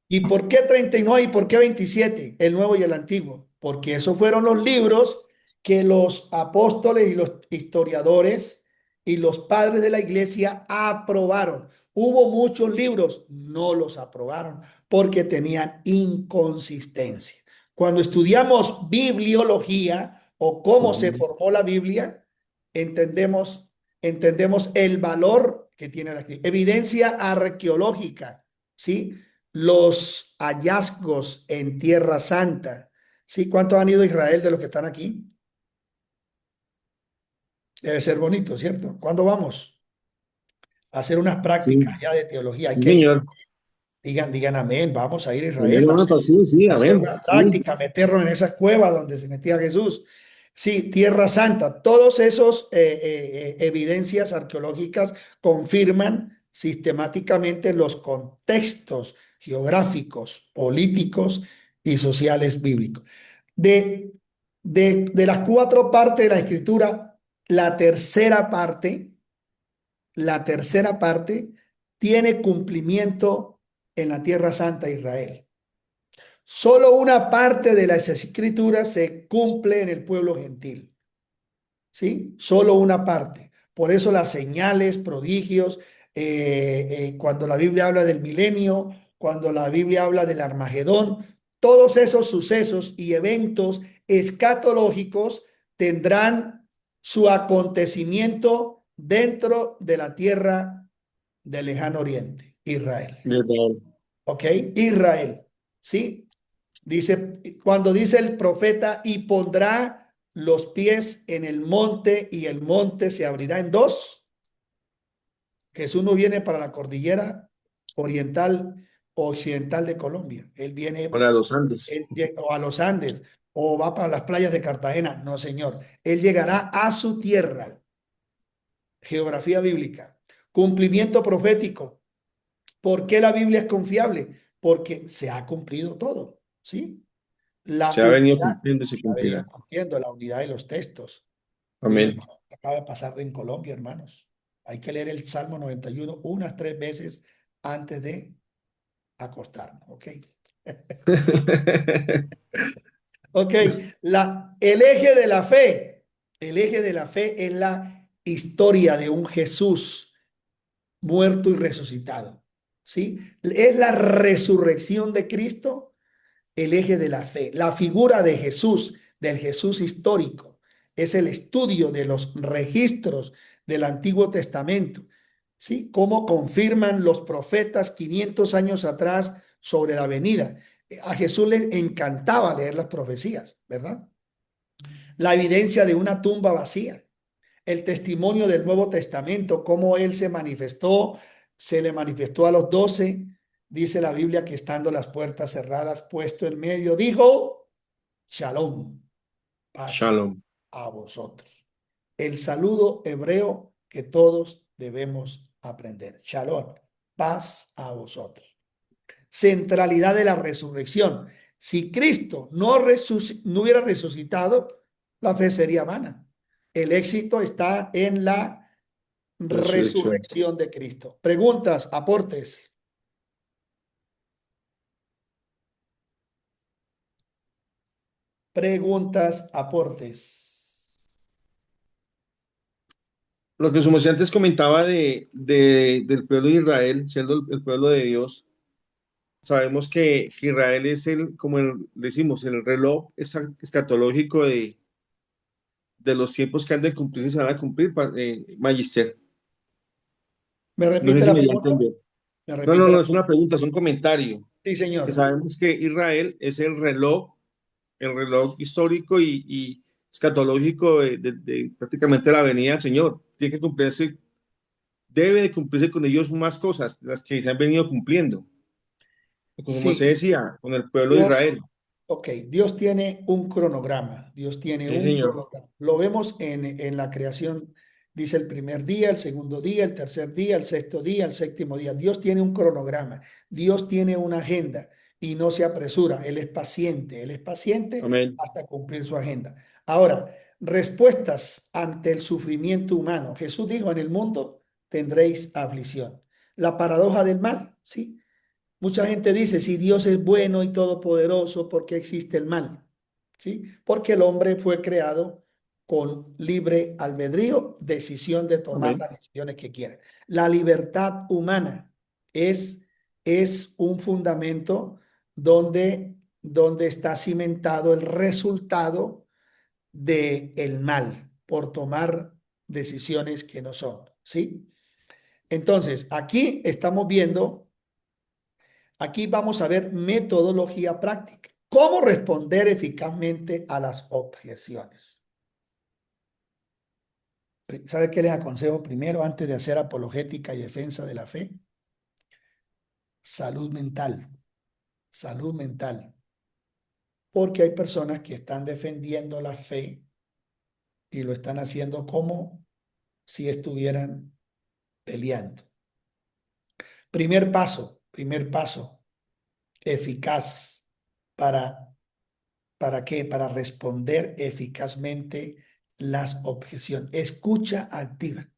¿Y por qué 39 y por qué 27, el Nuevo y el Antiguo? Porque esos fueron los libros que los apóstoles y los historiadores y los padres de la iglesia aprobaron. Hubo muchos libros, no los aprobaron porque tenían inconsistencia. Cuando estudiamos bibliología o cómo se formó la Biblia, entendemos el valor que tiene la evidencia arqueológica, ¿sí? Los hallazgos en Tierra Santa. ¿Sí? ¿Cuántos han ido a Israel de los que están aquí? Debe ser bonito, ¿cierto? ¿Cuándo vamos? A hacer unas Sí, prácticas ya de teología. Hay sí, que ir. señor. Digan amén. Vamos a ir a Amén, Israel hermano, sí, sí, a hacer amén. una Sí. práctica, meternos en esas cuevas donde se metía Jesús. Sí, Tierra Santa. Todos esos evidencias arqueológicas confirman sistemáticamente los contextos geográficos, políticos y sociales bíblicos. De las 4 partes de la escritura, la tercera parte tiene cumplimiento en la Tierra Santa de Israel. Solo una parte de las escrituras se cumple en el pueblo gentil. ¿Sí? Solo una parte. Por eso las señales, prodigios, cuando la Biblia habla del milenio, cuando la Biblia habla del Armagedón, todos esos sucesos y eventos escatológicos tendrán su acontecimiento dentro de la tierra del lejano oriente, Israel. Verdad. ¿Ok? Israel. ¿Sí? Dice, cuando dice el profeta, y pondrá los pies en el monte y el monte se abrirá en dos. Jesús no viene para la cordillera oriental o occidental de Colombia. Él viene Para los Andes. o a los Andes o va para las playas de Cartagena. No, señor. Él llegará a su tierra. Geografía bíblica. Cumplimiento profético. ¿Por qué la Biblia es confiable? Porque se ha cumplido todo, ¿sí? La Se ha venido unidad cumpliendo y se se ha venido cumplirá. cumpliendo, la unidad de los textos. Miren Amén. lo que acaba de pasar en Colombia, hermanos. Hay que leer el Salmo 91 unas 3 veces antes de acostarnos, ¿ok? Ok, el eje de la fe. El eje de la fe es la historia de un Jesús muerto y resucitado, ¿sí? Es la resurrección de Cristo el eje de la fe. La figura de Jesús, del Jesús histórico, es el estudio de los registros del Antiguo Testamento, ¿sí? Cómo confirman los profetas 500 años atrás sobre la venida. A Jesús le encantaba leer las profecías, ¿verdad? La evidencia de una tumba vacía, el testimonio del Nuevo Testamento, cómo él se le manifestó a los 12, dice la Biblia que estando las puertas cerradas, puesto en medio, dijo, Shalom, paz Shalom. a vosotros. El saludo hebreo que todos debemos aprender. Shalom, paz a vosotros. Centralidad de la resurrección. Si Cristo no hubiera resucitado, la fe sería vana. El éxito está en la Resurrección. resurrección de Cristo. Preguntas, aportes. Preguntas, aportes. Lo que su merced antes comentaba del pueblo de Israel, siendo el pueblo de Dios, sabemos que Israel es como decimos, el reloj escatológico de los tiempos que han de cumplirse y se van a cumplir, Magister. ¿Me No sé repite si la me dio a pregunta? entender. ¿Me No, repite no, no, la es una pregunta, es un comentario. Sí, Que señor. sabemos que Israel es el reloj histórico y escatológico de prácticamente la venida del Señor. Tiene que cumplirse, debe de cumplirse con ellos más cosas, las que se han venido cumpliendo. Como se Sí, decía, con el pueblo de Dios, Israel. ok, Dios tiene un cronograma, Dios tiene Sí, un señor. cronograma. Lo vemos en la creación, dice el primer día, el segundo día, el tercer día, el sexto día, el séptimo día. Dios tiene un cronograma, Dios tiene una agenda y no se apresura, Él es paciente Amén. hasta cumplir su agenda. Ahora, respuestas ante el sufrimiento humano. Jesús dijo, en el mundo tendréis aflicción. La paradoja del mal, ¿sí? Mucha gente dice, si Dios es bueno y todopoderoso, ¿por qué existe el mal? ¿Sí? Porque el hombre fue creado con libre albedrío, decisión de tomar Amén. las decisiones que quiera. La libertad humana es, es un fundamento donde está cimentado el resultado del mal por tomar decisiones que no son. ¿Sí? Entonces, aquí vamos a ver metodología práctica. ¿Cómo responder eficazmente a las objeciones? ¿Sabe qué les aconsejo primero antes de hacer apologética y defensa de la fe? Salud mental. Salud mental. Porque hay personas que están defendiendo la fe y lo están haciendo como si estuvieran peleando. Primer paso eficaz ¿para qué? Para responder eficazmente las objeciones. Escucha activa.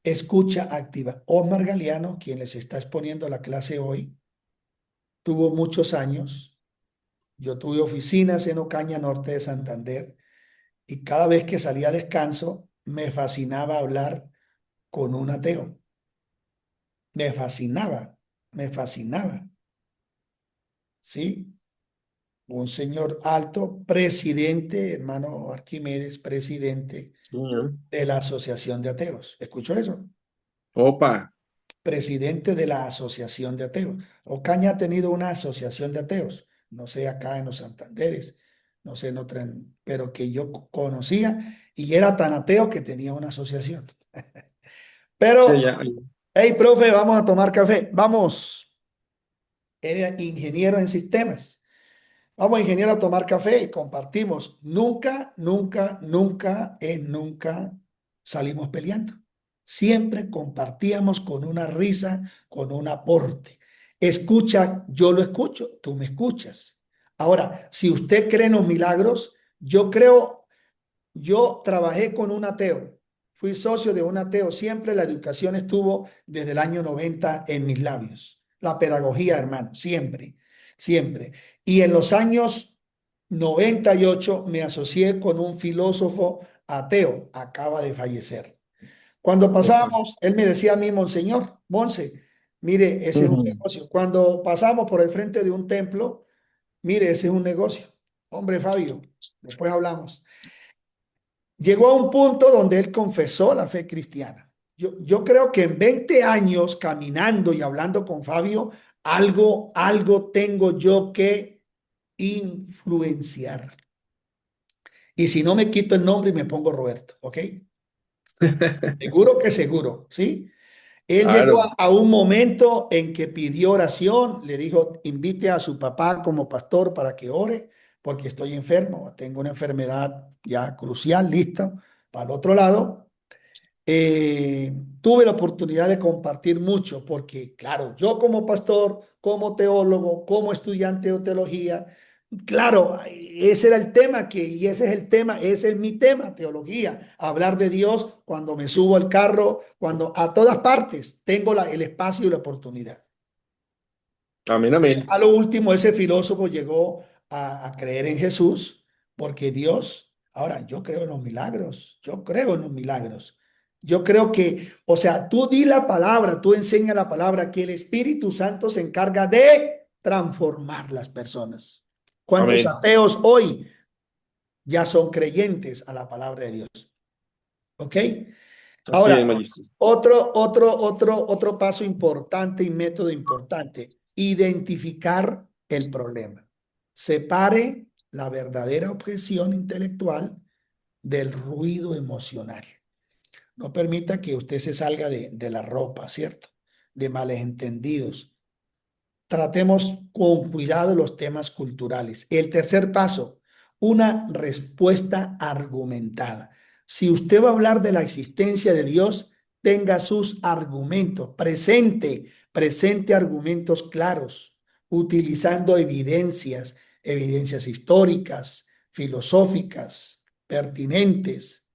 Escucha activa. Omar Galeano, quien les está exponiendo la clase hoy, tuvo muchos años. Yo tuve oficinas en Ocaña, norte de Santander, y cada vez que salía a descanso, me fascinaba hablar con un ateo. Me fascinaba, me fascinaba. ¿Sí? Un señor alto, presidente, hermano Arquímedes, presidente Señor. de la Asociación de Ateos. ¿Escuchó eso? Opa. Presidente de la Asociación de Ateos. Ocaña ha tenido una asociación de ateos, no sé acá en los Santanderes, no sé en otra, pero que yo conocía y era tan ateo que tenía una asociación. Sí, Pero, ya. hey, profe, vamos a tomar café. Vamos. Era ingeniero en sistemas. Vamos, ingeniero, a tomar café y compartimos. Nunca, nunca, nunca, nunca salimos peleando. Siempre compartíamos con una risa, con un aporte. Escucha, yo lo escucho, tú me escuchas. Ahora, si usted cree en los milagros, yo trabajé con un ateo, fui socio de un ateo, siempre la educación estuvo desde el año 90 en mis labios. La pedagogía, hermano, siempre, siempre. Y en los años 98 me asocié con un filósofo ateo, acaba de fallecer. Cuando pasábamos, él me decía a mí, Monseñor, Monse, mire, ese es un negocio. Cuando pasamos por el frente de un templo, mire, ese es un negocio. Hombre, Fabio, después hablamos. Llegó a un punto donde él confesó la fe cristiana. Yo creo que en 20 años caminando y hablando con Fabio, algo tengo yo que influenciar. Y si no me quito el nombre y me pongo Roberto, ¿ok? Seguro que seguro, ¿sí? Él llegó Claro. a un momento en que pidió oración, le dijo, invite a su papá como pastor para que ore, porque estoy enfermo, tengo una enfermedad ya crucial, lista, para el otro lado. Tuve la oportunidad de compartir mucho, porque claro, yo como pastor, como teólogo, como estudiante de teología, claro, ese era el tema y ese es el tema, ese es mi tema, teología, hablar de Dios cuando me subo al carro, cuando a todas partes tengo el espacio y la oportunidad. Amén, amén. A lo último, ese filósofo llegó a creer en Jesús, porque Dios, ahora yo creo en los milagros, yo creo en los milagros. Yo creo que, o sea, tú di la palabra, tú enseña la palabra, que el Espíritu Santo se encarga de transformar las personas. ¿Cuántos Amén. ateos hoy ya son creyentes a la palabra de Dios? ¿Ok? Así es, Ahora, Magister. otro paso importante y método importante, identificar el problema. Separe la verdadera objeción intelectual del ruido emocional. No permita que usted se salga de la ropa, ¿cierto? De malentendidos. Tratemos con cuidado los temas culturales. El tercer paso, una respuesta argumentada. Si usted va a hablar de la existencia de Dios, tenga sus argumentos, presente argumentos claros, utilizando evidencias históricas, filosóficas, pertinentes.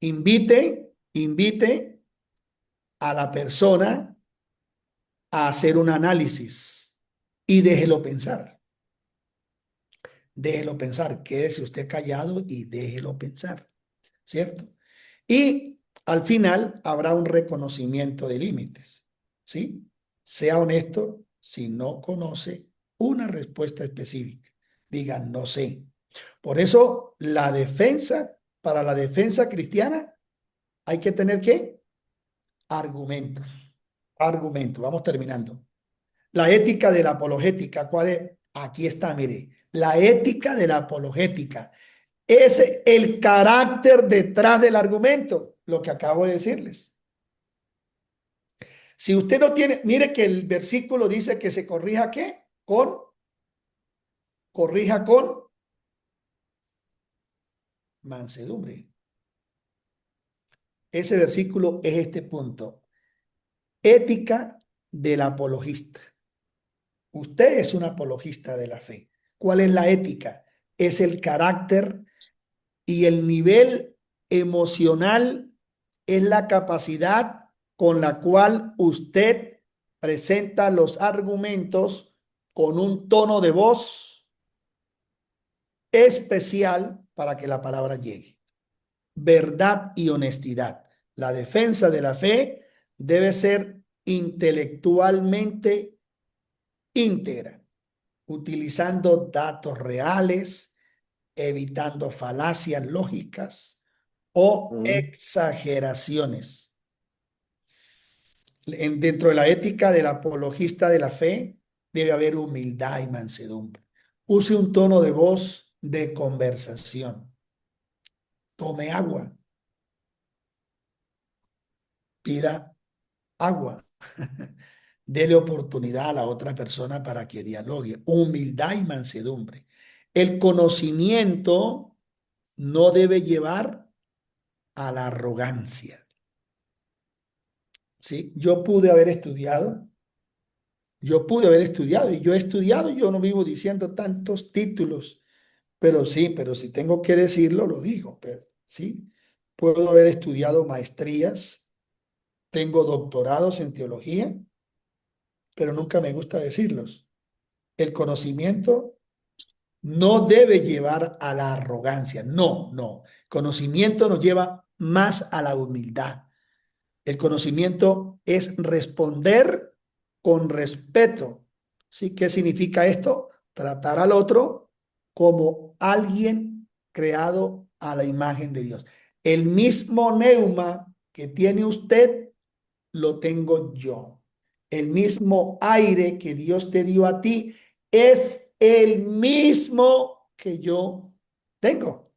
Invite a la persona a hacer un análisis y déjelo pensar. Déjelo pensar, quédese usted callado y déjelo pensar, ¿cierto? Y al final habrá un reconocimiento de límites, ¿sí? Sea honesto, si no conoce una respuesta específica, diga no sé. Por eso para la defensa cristiana, hay que tener ¿qué? Argumentos. Argumentos. Vamos terminando. La ética de la apologética, ¿cuál es? Aquí está, mire. La ética de la apologética es el carácter detrás del argumento, lo que acabo de decirles. Si usted no tiene, mire que el versículo dice que se corrija ¿qué? Corrija con mansedumbre. Ese versículo es este punto. Ética del apologista. Usted es un apologista de la fe. ¿Cuál es la ética? Es el carácter y el nivel emocional, es la capacidad con la cual usted presenta los argumentos con un tono de voz especial para que la palabra llegue. Verdad y honestidad. La defensa de la fe debe ser intelectualmente íntegra, utilizando datos reales, evitando falacias lógicas o exageraciones. Dentro de la ética del apologista de la fe debe haber humildad y mansedumbre. Use un tono de voz de conversación. Tome agua. Pida agua. Dele oportunidad a la otra persona para que dialogue. Humildad y mansedumbre. El conocimiento no debe llevar a la arrogancia. ¿Sí? Yo pude haber estudiado y yo he estudiado, yo no vivo diciendo tantos títulos, pero sí, pero si tengo que decirlo, lo digo, pero sí, puedo haber estudiado maestrías, tengo doctorados en teología, pero nunca me gusta decirlos. El conocimiento no debe llevar a la arrogancia, no. Conocimiento nos lleva más a la humildad. El conocimiento es responder con respeto. ¿Sí? ¿Qué significa esto? Tratar al otro como alguien creado a la imagen de Dios. El mismo neuma que tiene usted, lo tengo yo. El mismo aire que Dios te dio a ti es el mismo que yo tengo.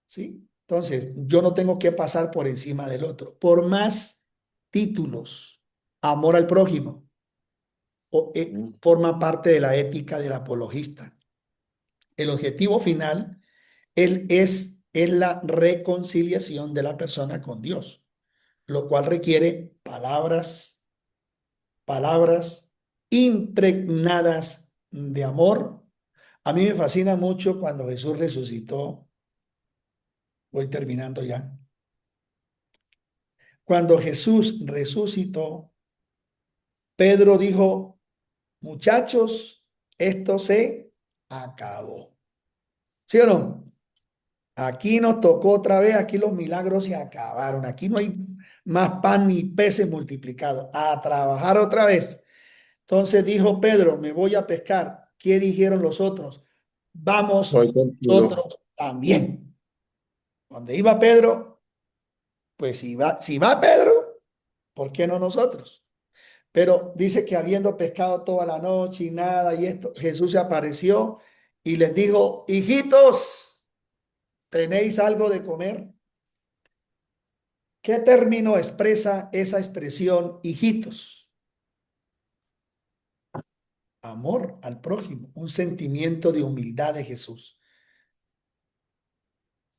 ¿Sí? Entonces, yo no tengo que pasar por encima del otro. Por más títulos, amor al prójimo, forma parte de la ética del apologista. El objetivo final es la reconciliación de la persona con Dios, lo cual requiere palabras impregnadas de amor. A mí me fascina mucho cuando Jesús resucitó. Voy terminando ya. Cuando Jesús resucitó, Pedro dijo, muchachos, esto se acabó. ¿Sí o no? Aquí nos tocó otra vez, aquí los milagros se acabaron. Aquí no hay más pan ni peces multiplicados. A trabajar otra vez. Entonces dijo Pedro, me voy a pescar. ¿Qué dijeron los otros? Vamos Voy contigo. nosotros también. Donde iba Pedro, pues si va Pedro, ¿por qué no nosotros? Pero dice que habiendo pescado toda la noche y nada y esto, Jesús se apareció y les dijo, hijitos, ¿tenéis algo de comer? ¿Qué término expresa esa expresión, hijitos? Amor al prójimo, un sentimiento de humildad de Jesús.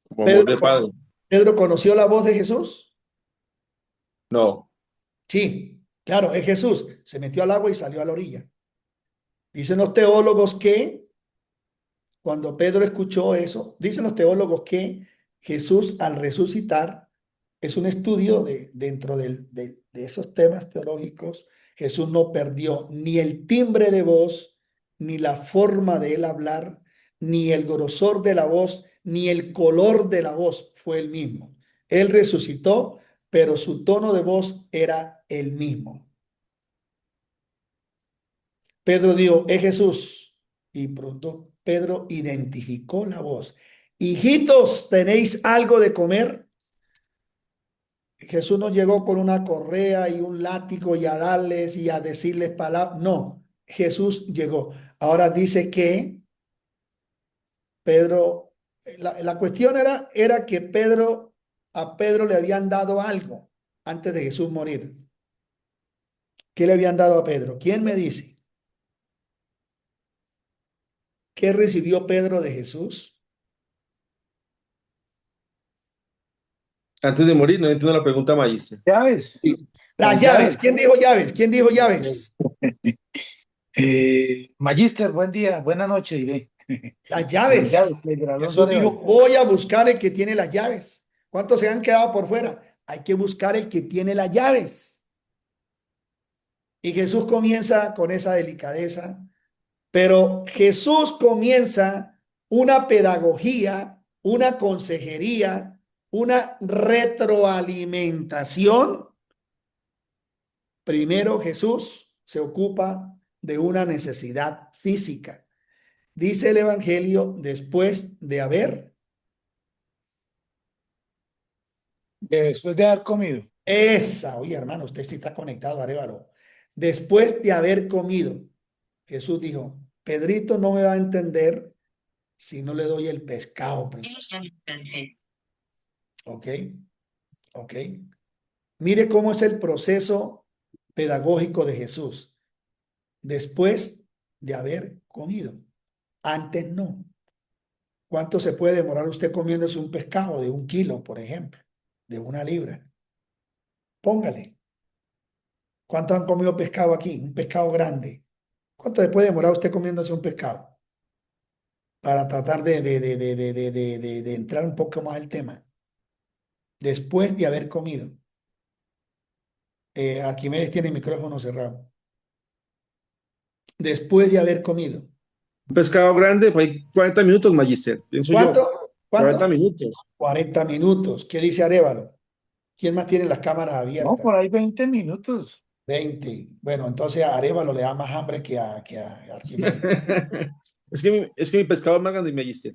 Como amor de Pedro, padre. ¿Pedro conoció la voz de Jesús? No. Sí, claro, es Jesús. Se metió al agua y salió a la orilla. Dicen los teólogos que cuando Pedro escuchó eso, dicen los teólogos que Jesús al resucitar, es un estudio dentro de esos temas teológicos, Jesús no perdió ni el timbre de voz, ni la forma de él hablar, ni el grosor de la voz, ni el color de la voz fue el mismo. Él resucitó, pero su tono de voz era el mismo. Pedro dijo, es Jesús. Y pronto Pedro identificó la voz. Hijitos, ¿tenéis algo de comer? Jesús no llegó con una correa y un látigo y a darles y a decirles palabras. No, Jesús llegó. Ahora dice que Pedro, la cuestión era que a Pedro le habían dado algo antes de Jesús morir. ¿Qué le habían dado a Pedro? ¿Quién me dice? ¿Qué recibió Pedro de Jesús? Antes de morir, no entiendo la pregunta, Magister. Llaves. Sí. Las llaves. ¿Quién dijo llaves? ¿Quién dijo llaves? Magister, buen día, buena noche, diré. Las llaves. Jesús dijo, voy a buscar el que tiene las llaves. ¿Cuántos se han quedado por fuera? Hay que buscar el que tiene las llaves. Y Jesús comienza con esa delicadeza, pero Jesús comienza una pedagogía, una consejería, una retroalimentación. Primero Jesús se ocupa de una necesidad física. Dice el Evangelio, después de haber comido. Oye hermano, usted sí está conectado, Arévalo. Después de haber comido, Jesús dijo, Pedrito no me va a entender si no le doy el pescado primero. Ok, ok. Mire cómo es el proceso pedagógico de Jesús. Después de haber comido. Antes no. ¿Cuánto se puede demorar usted comiéndose un pescado de 1 kilo, por ejemplo? De 1 libra. Póngale. ¿Cuántos han comido pescado aquí? Un pescado grande. ¿Cuánto se puede demorar usted comiéndose un pescado? Para tratar de entrar un poco más al tema. Después de haber comido. Arquímedes tiene el micrófono cerrado. Después de haber comido. Un pescado grande, pues hay 40 minutos, Magister. Pienso ¿Cuánto? yo. ¿Cuánto? 40 minutos. 40 minutos. ¿Qué dice Arévalo? ¿Quién más tiene las cámaras abiertas? No, por ahí 20 minutos. 20. Bueno, entonces a Arévalo le da más hambre que a Arquímedes. es que mi pescado es más grande, Magister.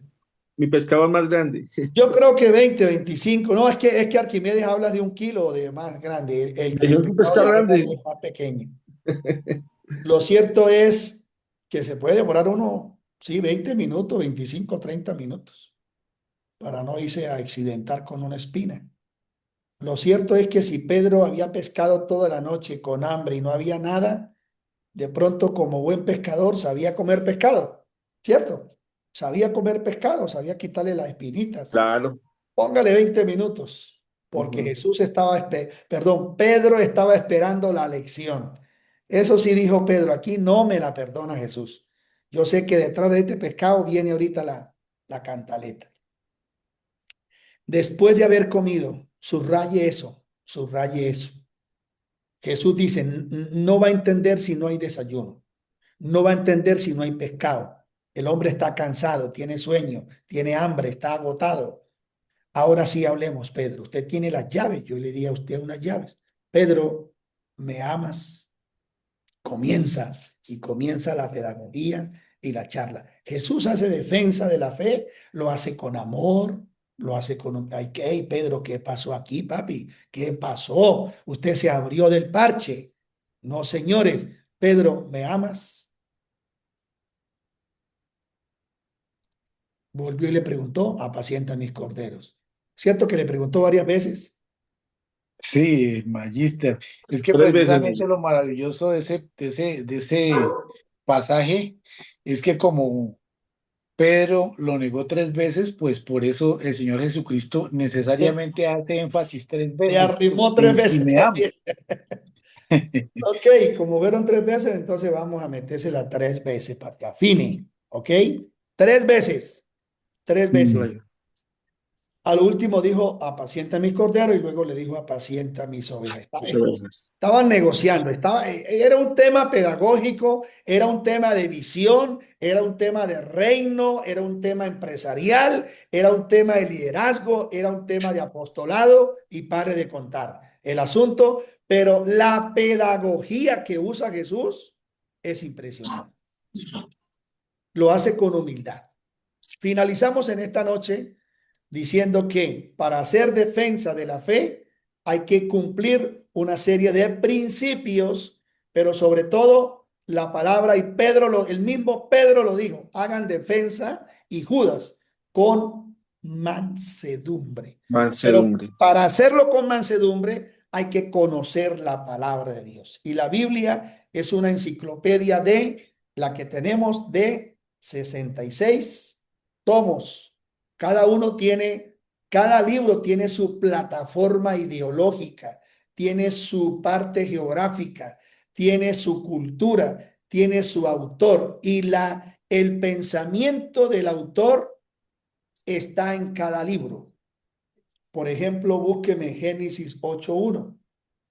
Mi pescado es más grande. Yo creo que 20, 25. No, es que Arquímedes habla de 1 kilo de más grande. El pescado grande. Es más pequeño. Lo cierto es que se puede demorar uno, sí, 20 minutos, 25, 30 minutos, para no irse a accidentar con una espina. Lo cierto es que si Pedro había pescado toda la noche con hambre y no había nada, de pronto como buen pescador sabía comer pescado, ¿cierto? Sabía comer pescado, sabía quitarle las espinitas. Claro. Póngale 20 minutos, porque Pedro estaba esperando la lección. Eso sí dijo Pedro, aquí no me la perdona Jesús. Yo sé que detrás de este pescado viene ahorita la cantaleta. Después de haber comido, subraye eso, subraye eso. Jesús dice, no va a entender si no hay desayuno, no va a entender si no hay pescado. El hombre está cansado, tiene sueño, tiene hambre, está agotado. Ahora sí hablemos, Pedro. Usted tiene las llaves. Yo le di a usted unas llaves. Pedro, ¿me amas? Comienza la pedagogía y la charla. Jesús hace defensa de la fe, lo hace con amor, lo hace con... Ay, hey, Pedro, ¿qué pasó aquí, papi? ¿Qué pasó? Usted se abrió del parche. No, señores. Pedro, ¿me amas? Volvió y le preguntó, apacienta mis corderos. ¿Cierto que le preguntó varias veces? Sí, Magíster. Es que 3 veces, precisamente Magíster. lo maravilloso de ese pasaje es que como Pedro lo negó 3 veces, pues por eso el Señor Jesucristo necesariamente hace énfasis tres Se veces arrimó 3 en si veces me amo. también. Ok, como fueron 3 veces, entonces vamos a metérsela 3 veces para que afine. ¿Ok? 3 veces. 3 veces. Al último dijo, apacienta mis corderos, y luego le dijo, apacienta mis ovejas. Estaban negociando, era un tema pedagógico, era un tema de visión, era un tema de reino, era un tema empresarial, era un tema de liderazgo, era un tema de apostolado, y pare de contar el asunto, pero la pedagogía que usa Jesús es impresionante. Lo hace con humildad. Finalizamos en esta noche diciendo que para hacer defensa de la fe hay que cumplir una serie de principios, pero sobre todo la palabra, y Pedro, el mismo Pedro lo dijo, hagan defensa, y Judas, con mansedumbre. Mansedumbre. Pero para hacerlo con mansedumbre hay que conocer la palabra de Dios. Y la Biblia es una enciclopedia de la que tenemos de 66 tomos. Cada libro tiene su plataforma ideológica, tiene su parte geográfica, tiene su cultura, tiene su autor, y el pensamiento del autor está en cada libro. Por ejemplo, búsqueme Génesis 8:1.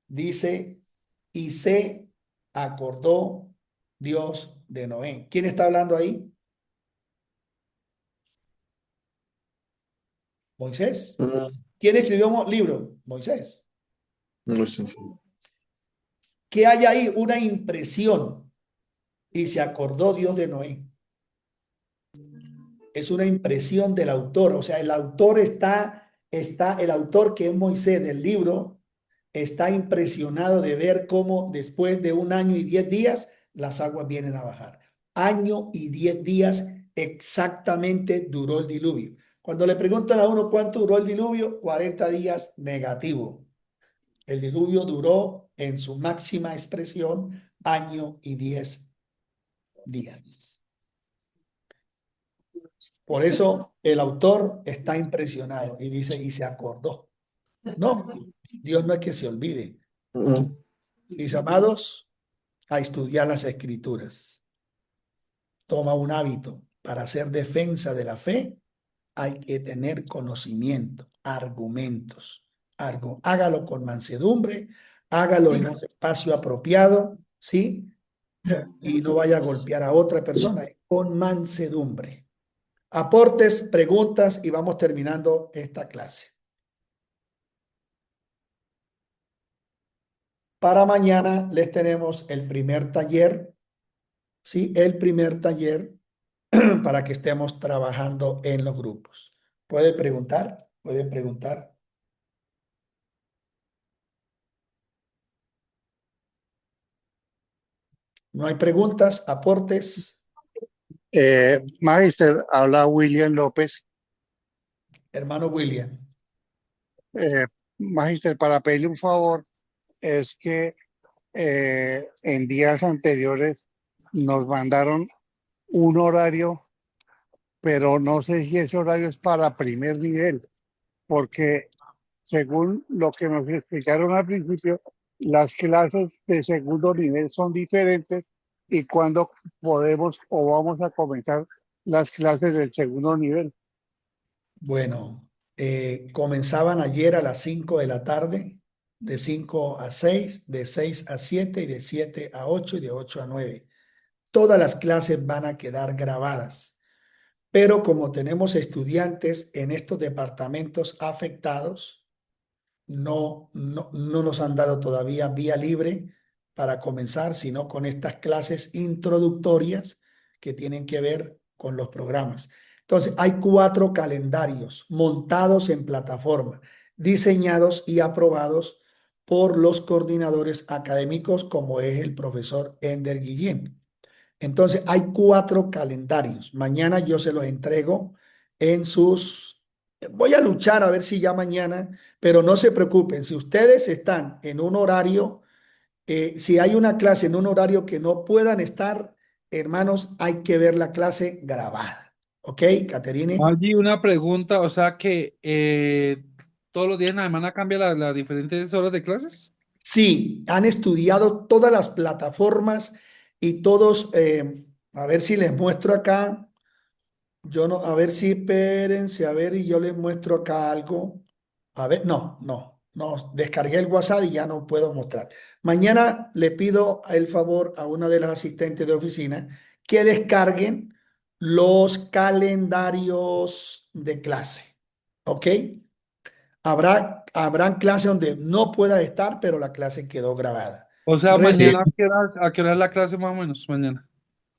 Dice, y se acordó Dios de Noé. ¿Quién está hablando ahí? Moisés. ¿Quién escribió un libro? Moisés. ¿Qué hay ahí? Una impresión. Y se acordó Dios de Noé. Es una impresión del autor. O sea, el autor el autor, que es Moisés del libro, está impresionado de ver cómo después de 1 año y 10 días las aguas vienen a bajar. 1 año y 10 días exactamente duró el diluvio. Cuando le preguntan a uno cuánto duró el diluvio, 40 días negativo. El diluvio duró en su máxima expresión 1 año y 10 días. Por eso el autor está impresionado y dice, y se acordó. No, Dios no es que se olvide. Mis amados, a estudiar las escrituras. Toma un hábito. Para hacer defensa de la fe hay que tener conocimiento, argumentos. Hágalo con mansedumbre, hágalo en un espacio apropiado, ¿sí? Y no vaya a golpear a otra persona, con mansedumbre. Aportes, preguntas, y vamos terminando esta clase. Para mañana les tenemos el primer taller, ¿sí? El primer taller para que estemos trabajando en los grupos. ¿Pueden preguntar? ¿Pueden preguntar? ¿No hay preguntas? ¿Aportes? Magister, habla William López. Hermano William. Magister, para pedirle un favor, es que en días anteriores nos mandaron un horario, pero no sé si ese horario es para primer nivel, porque según lo que nos explicaron al principio, las clases de segundo nivel son diferentes, y cuándo podemos o vamos a comenzar las clases del segundo nivel. Bueno, comenzaban ayer a las 5 de la tarde, de 5 a 6, de 6 a 7 y de 7 a 8 y de 8 a 9. Todas las clases van a quedar grabadas. pero como tenemos estudiantes en estos departamentos afectados, no nos han dado todavía vía libre para comenzar, sino con estas clases introductorias que tienen que ver con los programas. Entonces, hay 4 calendarios montados en plataforma, diseñados y aprobados por los coordinadores académicos, como es el profesor Ender Guillén. Entonces, hay 4 calendarios. Mañana yo se los entrego en sus... Voy a luchar a ver si ya mañana, pero no se preocupen. Si ustedes están en un horario, si hay una clase en un horario que no puedan estar, hermanos, hay que ver la clase grabada. ¿Ok, Caterine? Allí una pregunta, o sea que todos los días en la semana cambia las diferentes horas de clases. Sí, han estudiado todas las plataformas y todos, a ver si les muestro acá. Yo no, a ver si espérense, a ver, y yo les muestro acá algo. A ver, no, descargué el WhatsApp y ya no puedo mostrar. Mañana le pido el favor a una de las asistentes de oficina que descarguen los calendarios de clase, ¿ok? Habrán clases donde no pueda estar, pero la clase quedó grabada. O sea, Resto- mañana, a qué hora es la clase más o menos? Mañana.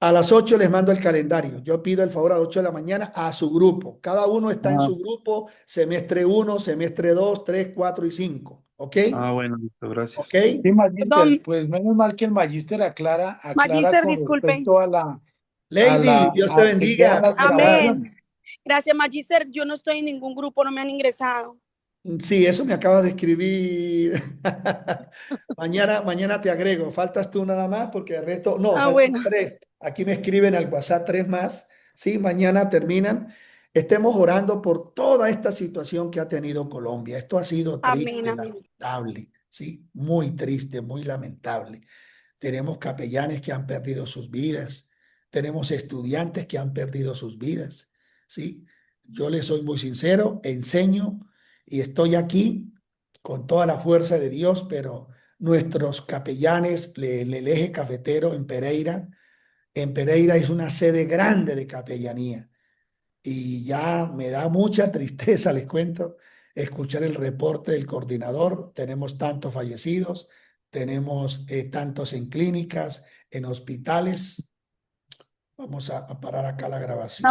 A las 8 les mando el calendario. Yo pido el favor a las 8 de la mañana a su grupo. Cada uno está en Ah, su grupo, semestre 1, semestre 2, 3, 4 y 5. ¿Ok? bueno, listo, gracias. ¿Ok? Sí, Magíster, Perdón, pues menos mal que el Magíster aclara Magíster, con disculpe. respecto a la Lady, Dios te a que quedan bendiga. las ¿Cómo estás? grabaciones. Gracias, Magíster. Yo no estoy en ningún grupo, no me han ingresado. Sí, eso me acabas de escribir. Mañana te agrego. Faltas tú nada más porque el resto, no, faltan Bueno. 3. Aquí me escriben al WhatsApp 3 más. Sí, mañana terminan. Estemos orando por toda esta situación que ha tenido Colombia. Esto ha sido triste, Amén, amén. lamentable, sí, muy triste, muy lamentable. Tenemos capellanes que han perdido sus vidas. Tenemos estudiantes que han perdido sus vidas, sí. Yo les soy muy sincero, enseño y estoy aquí con toda la fuerza de Dios, pero nuestros capellanes, el eje cafetero en Pereira es una sede grande de capellanía y ya me da mucha tristeza, les cuento, escuchar el reporte del coordinador. Tenemos tantos fallecidos, tenemos tantos en clínicas, en hospitales. Vamos a parar acá la grabación.